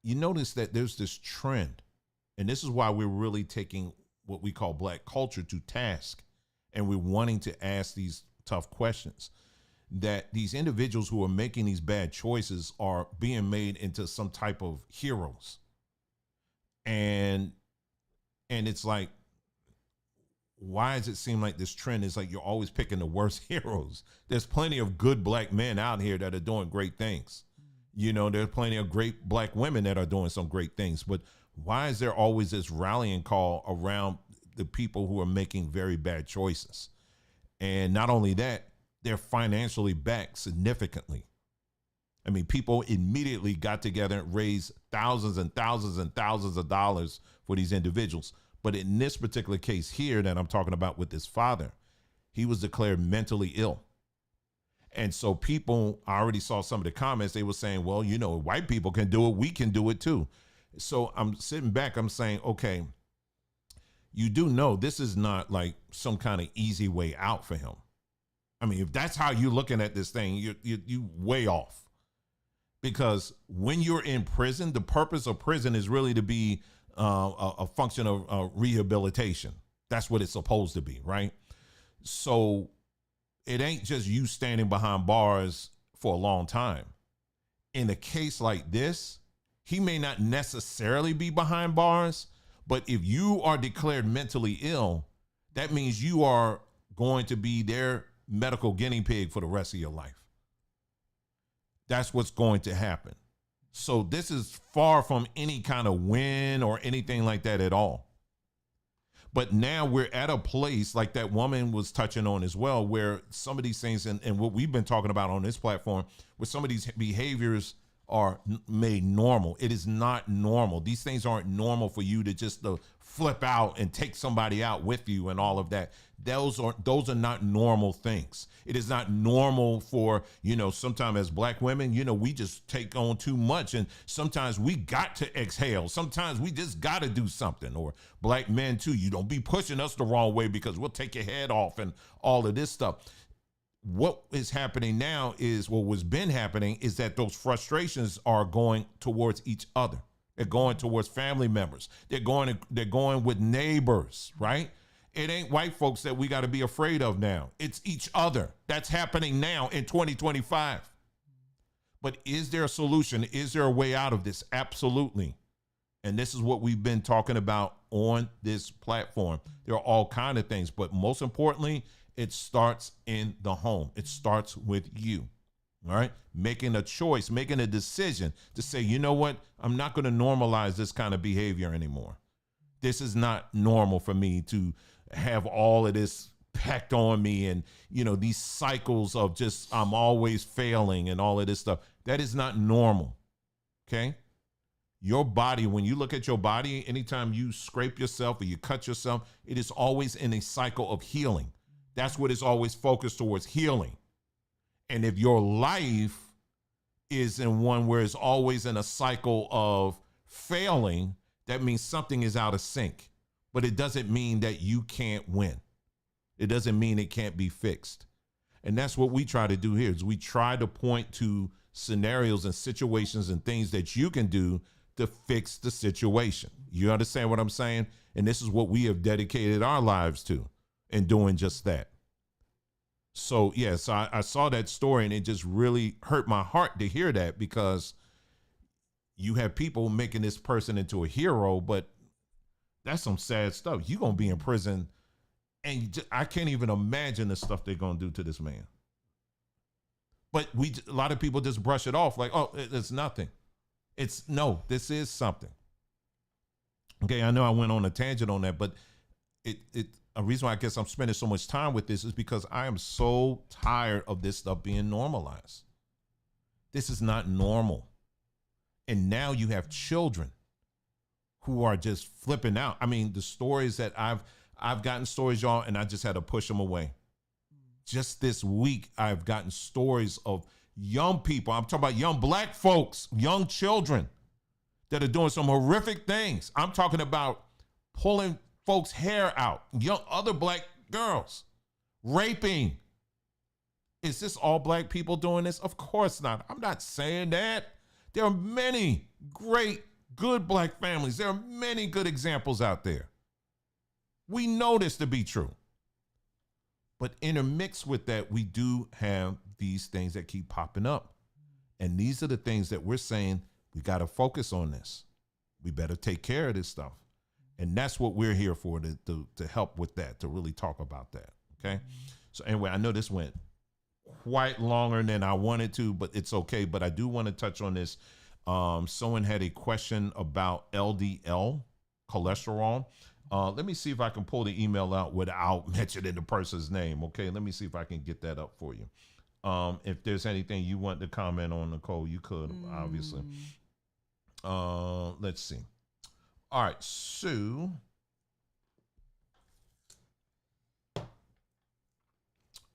You notice that there's this trend, and this is why we're really taking what we call black culture to task, and we're wanting to ask these tough questions, that these individuals who are making these bad choices are being made into some type of heroes. And it's like, why does it seem like this trend is like you're always picking the worst heroes? There's plenty of good black men out here that are doing great things. There's plenty of great black women that are doing some great things. But why is there always this rallying call around the people who are making very bad choices? And not only that, they're financially backed significantly. I mean, people immediately got together and raised thousands and thousands and thousands of dollars for these individuals. But in this particular case here that I'm talking about with this father, he was declared mentally ill. And so people, I already saw some of the comments, they were saying, well, white people can do it, we can do it too. So I'm sitting back, I'm saying, okay, you do know this is not like some kind of easy way out for him. I mean, if that's how you're looking at this thing, you way off. Because when you're in prison, the purpose of prison is really to be a function of rehabilitation. That's what it's supposed to be, right? So it ain't just you standing behind bars for a long time. In a case like this, he may not necessarily be behind bars, but if you are declared mentally ill, that means you are going to be their medical guinea pig for the rest of your life. That's what's going to happen. So this is far from any kind of win or anything like that at all. But now we're at a place like that woman was touching on as well, where some of these things and what we've been talking about on this platform, where some of these behaviors are made normal. It is not normal. These things aren't normal for you to just flip out and take somebody out with you and all of that. Those are not normal things. It is not normal for, sometimes as black women, we just take on too much. And sometimes we got to exhale. Sometimes we just got to do something. Or black men too. You don't be pushing us the wrong way because we'll take your head off and all of this stuff. What is happening now is what was been happening is that those frustrations are going towards each other. They're going towards family members. They're going with neighbors, right? It ain't white folks that we got to be afraid of now. It's each other. That's happening now in 2025. But is there a solution? Is there a way out of this? Absolutely. And this is what we've been talking about on this platform. There are all kinds of things, but most importantly, it starts in the home. It starts with you. All right. Making a choice, making a decision to say, you know what? I'm not going to normalize this kind of behavior anymore. This is not normal for me to have all of this packed on me, and these cycles of just I'm always failing and all of this stuff. That is not normal. Okay? Your body, when you look at your body, anytime you scrape yourself or you cut yourself, it is always in a cycle of healing. That's what it's always focused towards, healing. And if your life is in one where it's always in a cycle of failing, that means something is out of sync. But it doesn't mean that you can't win. It doesn't mean it can't be fixed. And that's what we try to do here, is we try to point to scenarios and situations and things that you can do to fix the situation. You understand what I'm saying? And this is what we have dedicated our lives to, in doing just that. So, yes, I saw that story, and it just really hurt my heart to hear that, because you have people making this person into a hero, but that's some sad stuff. You're going to be in prison, and I can't even imagine the stuff they're going to do to this man. But a lot of people just brush it off like, oh, it's nothing. No, this is something. Okay, I know I went on a tangent on that, but a reason why I guess I'm spending so much time with this is because I am so tired of this stuff being normalized. This is not normal. And now you have children who are just flipping out. I mean, the stories that I've gotten stories, y'all, and I just had to push them away. Just this week, I've gotten stories of young people. I'm talking about young black folks, young children that are doing some horrific things. I'm talking about pulling folks' hair out, young other black girls, raping. Is this all black people doing this? Of course not. I'm not saying that. There are many great, good black families. There are many good examples out there. We know this to be true. But intermixed with that, we do have these things that keep popping up. And these are the things that we're saying, we got to focus on this. We better take care of this stuff. And that's what we're here for, to help with that, to really talk about that. Okay. So anyway, I know this went quite longer than I wanted to, but it's okay. But I do want to touch on this. Someone had a question about LDL cholesterol. Let me see if I can pull the email out without mentioning the person's name. Okay, let me see if I can get that up for you. If there's anything you want to comment on, Nicole, you could, obviously. Let's see. All right, so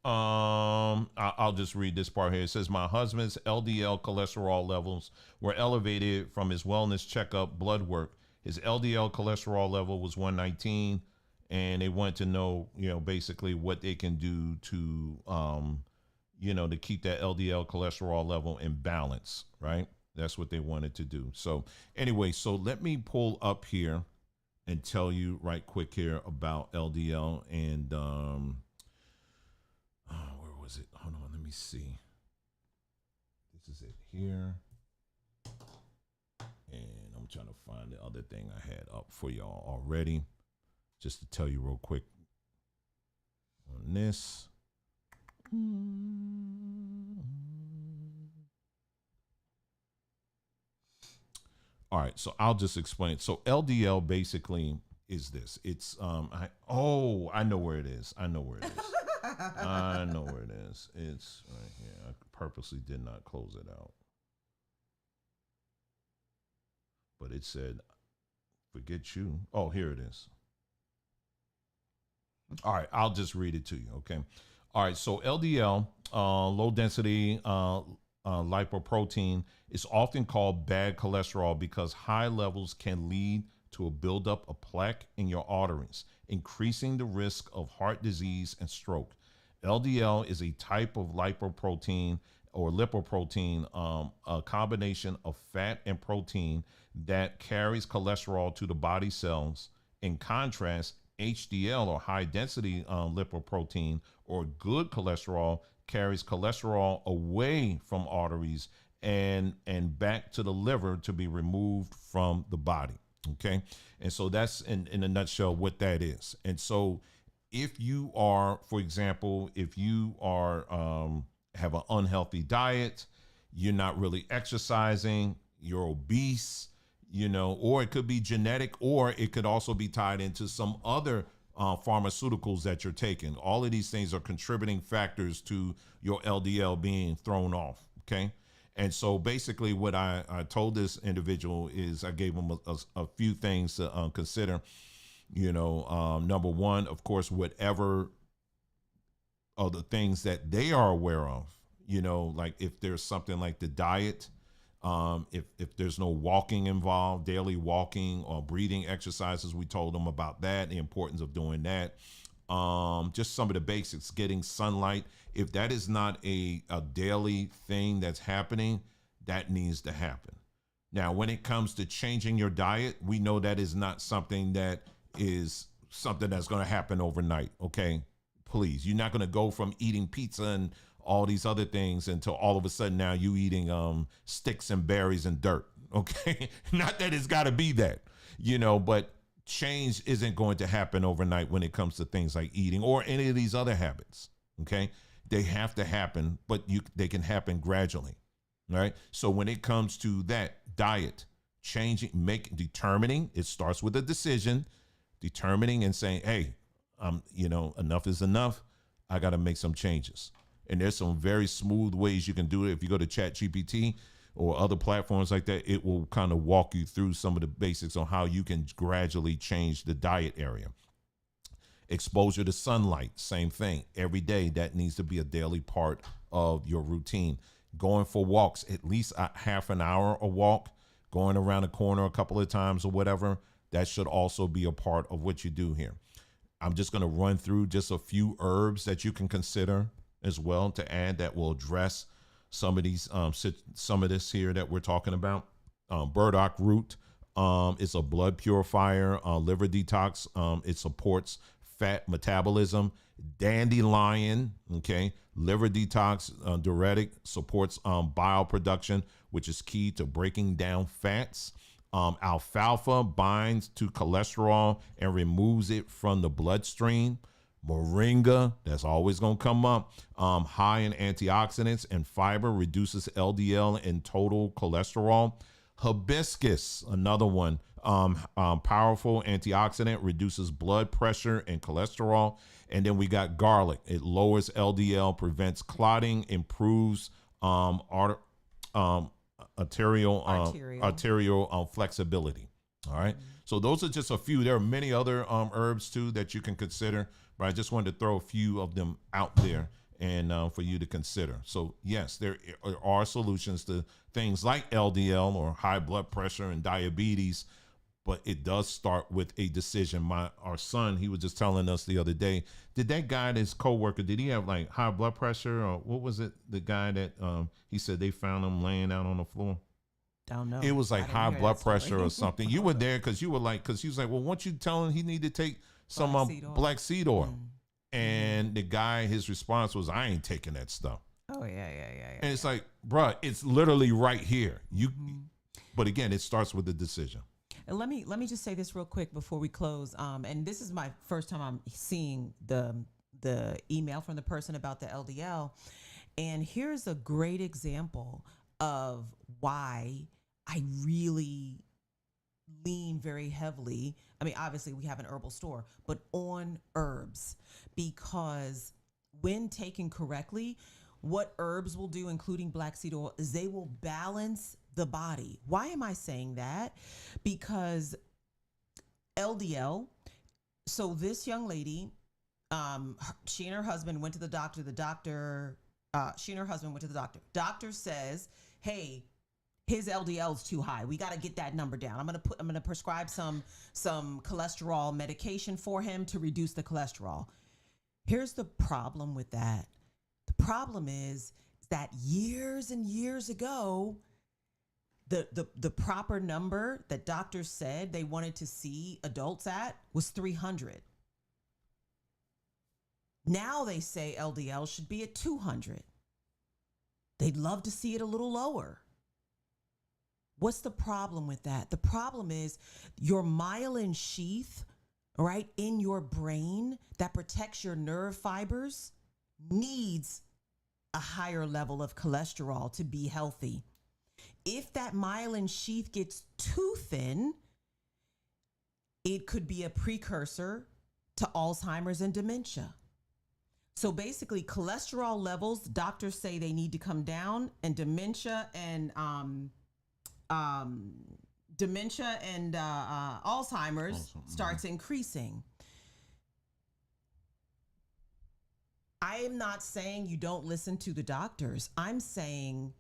I'll just read this part here. It says, my husband's LDL cholesterol levels were elevated from his wellness checkup blood work. His LDL cholesterol level was 119, and they want to know, basically what they can do to, to keep that LDL cholesterol level in balance, right? That's what they wanted to do. So anyway, so let me pull up here and tell you right quick here about LDL. And where was it? Hold on, let me see. This is it here. And I'm trying to find the other thing I had up for y'all already, just to tell you real quick on this. All right, so I'll just explain. So LDL basically is this. It's I know where it is. I know where it is. I know where it is. It's right here. I purposely did not close it out. But it said, forget you. Oh, here it is. All right, I'll just read it to you, okay? All right, so LDL, low density lipoprotein, is often called bad cholesterol because high levels can lead to a buildup of plaque in your arteries, increasing the risk of heart disease and stroke. LDL is a type of lipoprotein or lipoprotein, a combination of fat and protein that carries cholesterol to the body cells. In contrast, HDL, or high density lipoprotein, or good cholesterol, carries cholesterol away from arteries and back to the liver to be removed from the body. Okay. And so that's in a nutshell what that is. And so if you are, for example, if you are have an unhealthy diet, you're not really exercising, you're obese, or it could be genetic, or it could also be tied into some other pharmaceuticals that you're taking. All of these things are contributing factors to your LDL being thrown off. Okay. And so basically what I told this individual is I gave him a few things to consider. Number one, of course, whatever are the things that they are aware of, like if there's something like the diet, if there's no walking involved, daily walking or breathing exercises, we told them about that, the importance of doing that. Just some of the basics, getting sunlight. If that is not a daily thing that's happening, that needs to happen. Now, when it comes to changing your diet, we know that is not something that is something that's going to happen overnight. Okay, please, you're not going to go from eating pizza and all these other things until all of a sudden now you eating sticks and berries and dirt. Okay, not that it's got to be that, but change isn't going to happen overnight when it comes to things like eating or any of these other habits. Okay, they have to happen, but they can happen gradually. Right. So when it comes to that diet, determining, it starts with a decision, determining and saying, hey, enough is enough. I got to make some changes. And there's some very smooth ways you can do it. If you go to ChatGPT or other platforms like that, it will kind of walk you through some of the basics on how you can gradually change the diet area. Exposure to sunlight, same thing. Every day, that needs to be a daily part of your routine. Going for walks, at least a half an hour a walk, going around the corner a couple of times or whatever, that should also be a part of what you do here. I'm just going to run through just a few herbs that you can consider as well to add that will address some of these, some of this here that we're talking about. Burdock root is a blood purifier, liver detox. It supports fat metabolism. Dandelion, okay, liver detox, diuretic, supports bile production, which is key to breaking down fats. Alfalfa binds to cholesterol and removes it from the bloodstream. Moringa, that's always going to come up, high in antioxidants and fiber, reduces LDL and total cholesterol. Hibiscus, another one, powerful antioxidant, reduces blood pressure and cholesterol. And then we got garlic. It lowers LDL, prevents clotting, improves arterial flexibility. All right. So those are just a few. There are many other herbs too that you can consider, but I just wanted to throw a few of them out there and for you to consider. So yes, there are solutions to things like LDL or high blood pressure and diabetes, but it does start with a decision. Our son, he was just telling us the other day, did that guy, his coworker, did he have like high blood pressure or what was it? The guy that he said they found him laying out on the floor. Don't know. It was like high blood pressure or something. You were there because you were like, because he was like, well, once you tell him he need to take some black seed oil. And the guy, his response was, I ain't taking that stuff. Oh, yeah. And it's like, bruh, it's literally right here. But again, it starts with the decision. And let me just say this real quick before we close. And this is my first time I'm seeing the email from the person about the LDL. And here's a great example of why I really lean very heavily. I mean, obviously we have an herbal store, but on herbs, because when taken correctly, what herbs will do, including black seed oil, is they will balance the body. Why am I saying that? Because LDL, so this young lady, she and her husband went to the doctor. She and her husband went to the doctor. Doctor says, hey, his LDL is too high. We got to get that number down. I'm going to prescribe some cholesterol medication for him to reduce the cholesterol. Here's the problem with that. The problem is that years and years ago, the proper number that doctors said they wanted to see adults at was 300. Now they say LDL should be at 200. They'd love to see it a little lower. What's the problem with that? The problem is your myelin sheath, right, in your brain that protects your nerve fibers needs a higher level of cholesterol to be healthy. If that myelin sheath gets too thin, it could be a precursor to Alzheimer's and dementia. So basically, cholesterol levels, doctors say they need to come down, and dementia and Alzheimer's starts increasing. I am not saying you don't listen to the doctors. I'm saying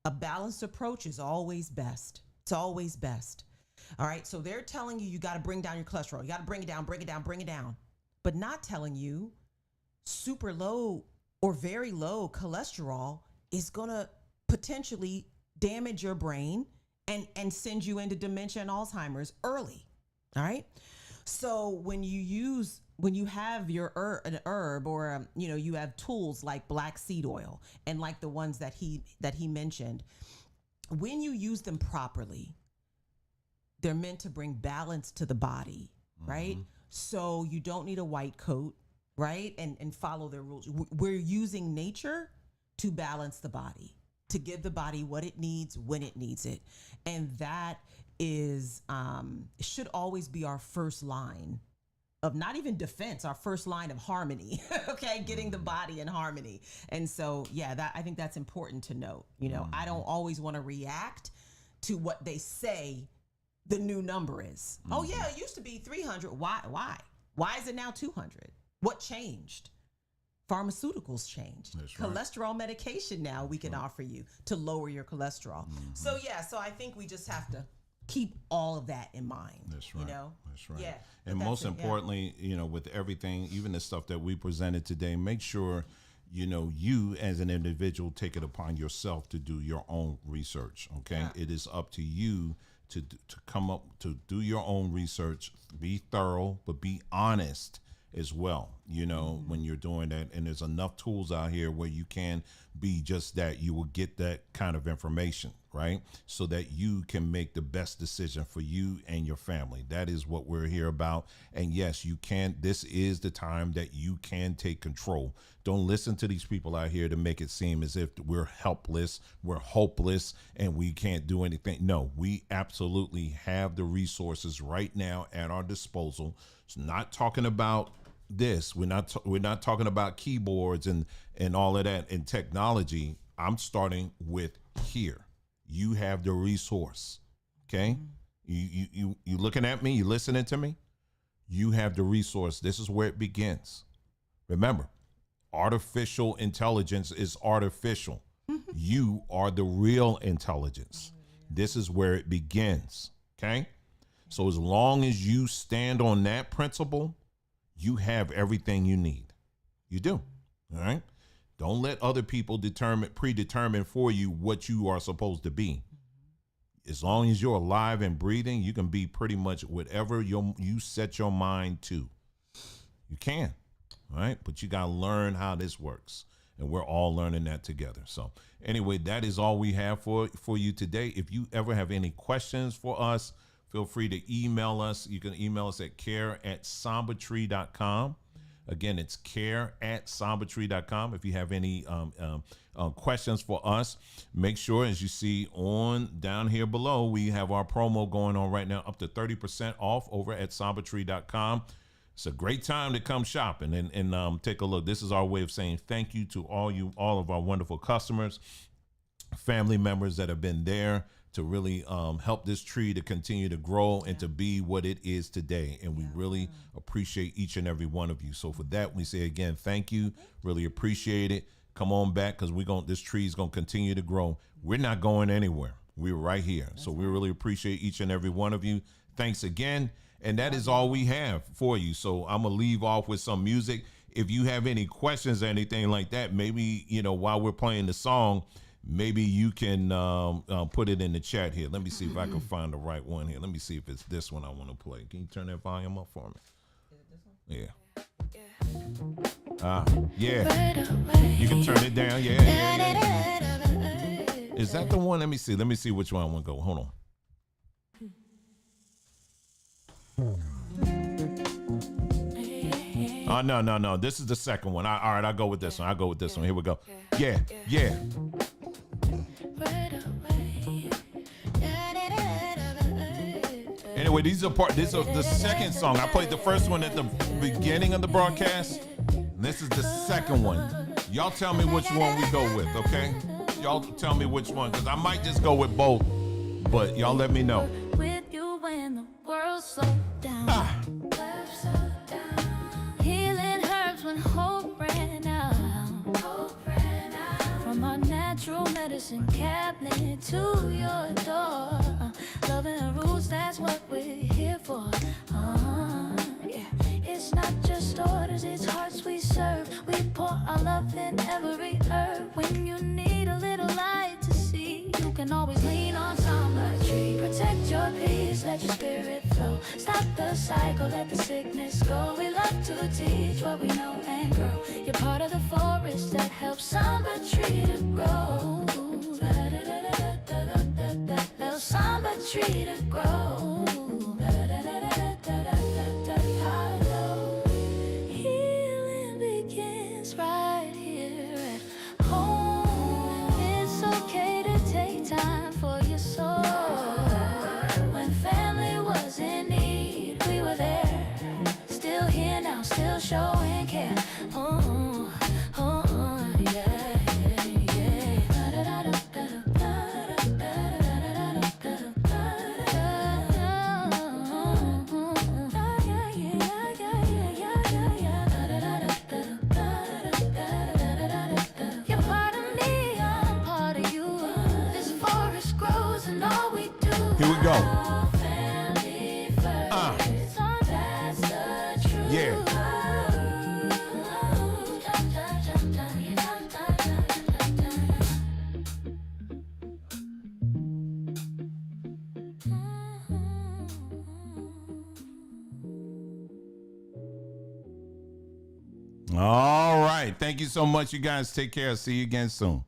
a balanced approach is always best. It's always best. All right. So they're telling you got to bring down your cholesterol. You got to bring it down, bring it down, bring it down. But not telling you super low or very low cholesterol is going to potentially damage your brain and send you into dementia and Alzheimer's early. All right. So when you have your an herb or you have tools like black seed oil and like the ones that he mentioned, when you use them properly, they're meant to bring balance to the body, right? So you don't need a white coat, right? And follow their rules. We're using nature to balance the body, to give the body what it needs when it needs it. And that is should always be our first line of not even defense, our first line of harmony. Okay, getting the body in harmony. And so, yeah, I think that's important to note. I don't always want to react to what they say the new number is. Oh yeah, it used to be 300. Why is it now 200? What changed? Pharmaceuticals changed. That's right. Cholesterol medication now we can offer you to lower your cholesterol. So I think we just have to keep all of that in mind. That's right. That's right. Yeah. And most importantly, with everything, even the stuff that we presented today, make sure, you as an individual take it upon yourself to do your own research. Okay. Yeah. It is up to you to come up, to do your own research, be thorough, but be honest as well, when you're doing that. And there's enough tools out here where you can be just that. You will get that kind of information, right? So that you can make the best decision for you and your family. That is what we're here about. And yes, you can. This is the time that you can take control. Don't listen to these people out here to make it seem as if we're helpless, we're hopeless, and we can't do anything. No, we absolutely have the resources right now at our disposal. It's not talking about this. We're not talking about keyboards and all of that and technology. I'm starting with here. You have the resource. Okay. You looking at me, you listening to me, you have the resource. This is where it begins. Remember, artificial intelligence is artificial. You are the real intelligence. This is where it begins. Okay. So as long as you stand on that principle, you have everything you need. You do. All right. Don't let other people predetermine for you what you are supposed to be. As long as you're alive and breathing, you can be pretty much whatever you set your mind to. You can. All right. But you got to learn how this works. And we're all learning that together. So anyway, that is all we have for you today. If you ever have any questions for us, feel free to email us. You can email us at care@sambatree.com. Again, it's care@sambatree.com. If you have any questions for us, make sure, as you see on down here below, we have our promo going on right now, up to 30% off over at sambatree.com. It's a great time to come shopping and take a look. This is our way of saying thank you to all of our wonderful customers, family members that have been there to really help this tree to continue to grow and to be what it is today. And we really appreciate each and every one of you. So for that, we say again, thank you. Really appreciate it. Come on back, because this tree is going to continue to grow. We're not going anywhere. We're right here. So we really appreciate each and every one of you. Thanks again. And that is all we have for you. So I'm going to leave off with some music. If you have any questions or anything like that, maybe, while we're playing the song, maybe you can put it in the chat here. Let me see if I can find the right one here. Let me see if it's this one I want to play. Can you turn that volume up for me? Is it this one? Yeah. Yeah. You can turn it down. Yeah. Is that the one? Let me see. Let me see which one I want to go. Hold on. Oh, no. This is the second one. All right, I'll go with this one. Here we go. Yeah. And Anyway, these are the second song. I played the first one at the beginning of the broadcast. This is the second one. Y'all tell me which one we go with, okay? Y'all tell me which one, because I might just go with both, but y'all let me know. With you when the world slowed down. Healing herbs when hope ran out. From our natural medicine cabinet to your door. Loving the roots, that's what we're here for. Yeah. It's not just orders, it's hearts we serve. We pour our love in every herb. When you need a little light to see, you can always lean on somebody. Protect your peace, let your spirit flow. Stop the cycle, let the sickness go. We love to teach what we know and grow. You're part of the forest that helps samba tree to grow. Help samba tree to grow. Healing begins right here at home. It's okay to take time for your soul. When family was in need, we were there. Still here now, still showing care. You're part of me, I'm part of you. This forest grows and all we do. Here we go. Yeah. All right. Thank you so much, you guys. Take care. See you again soon.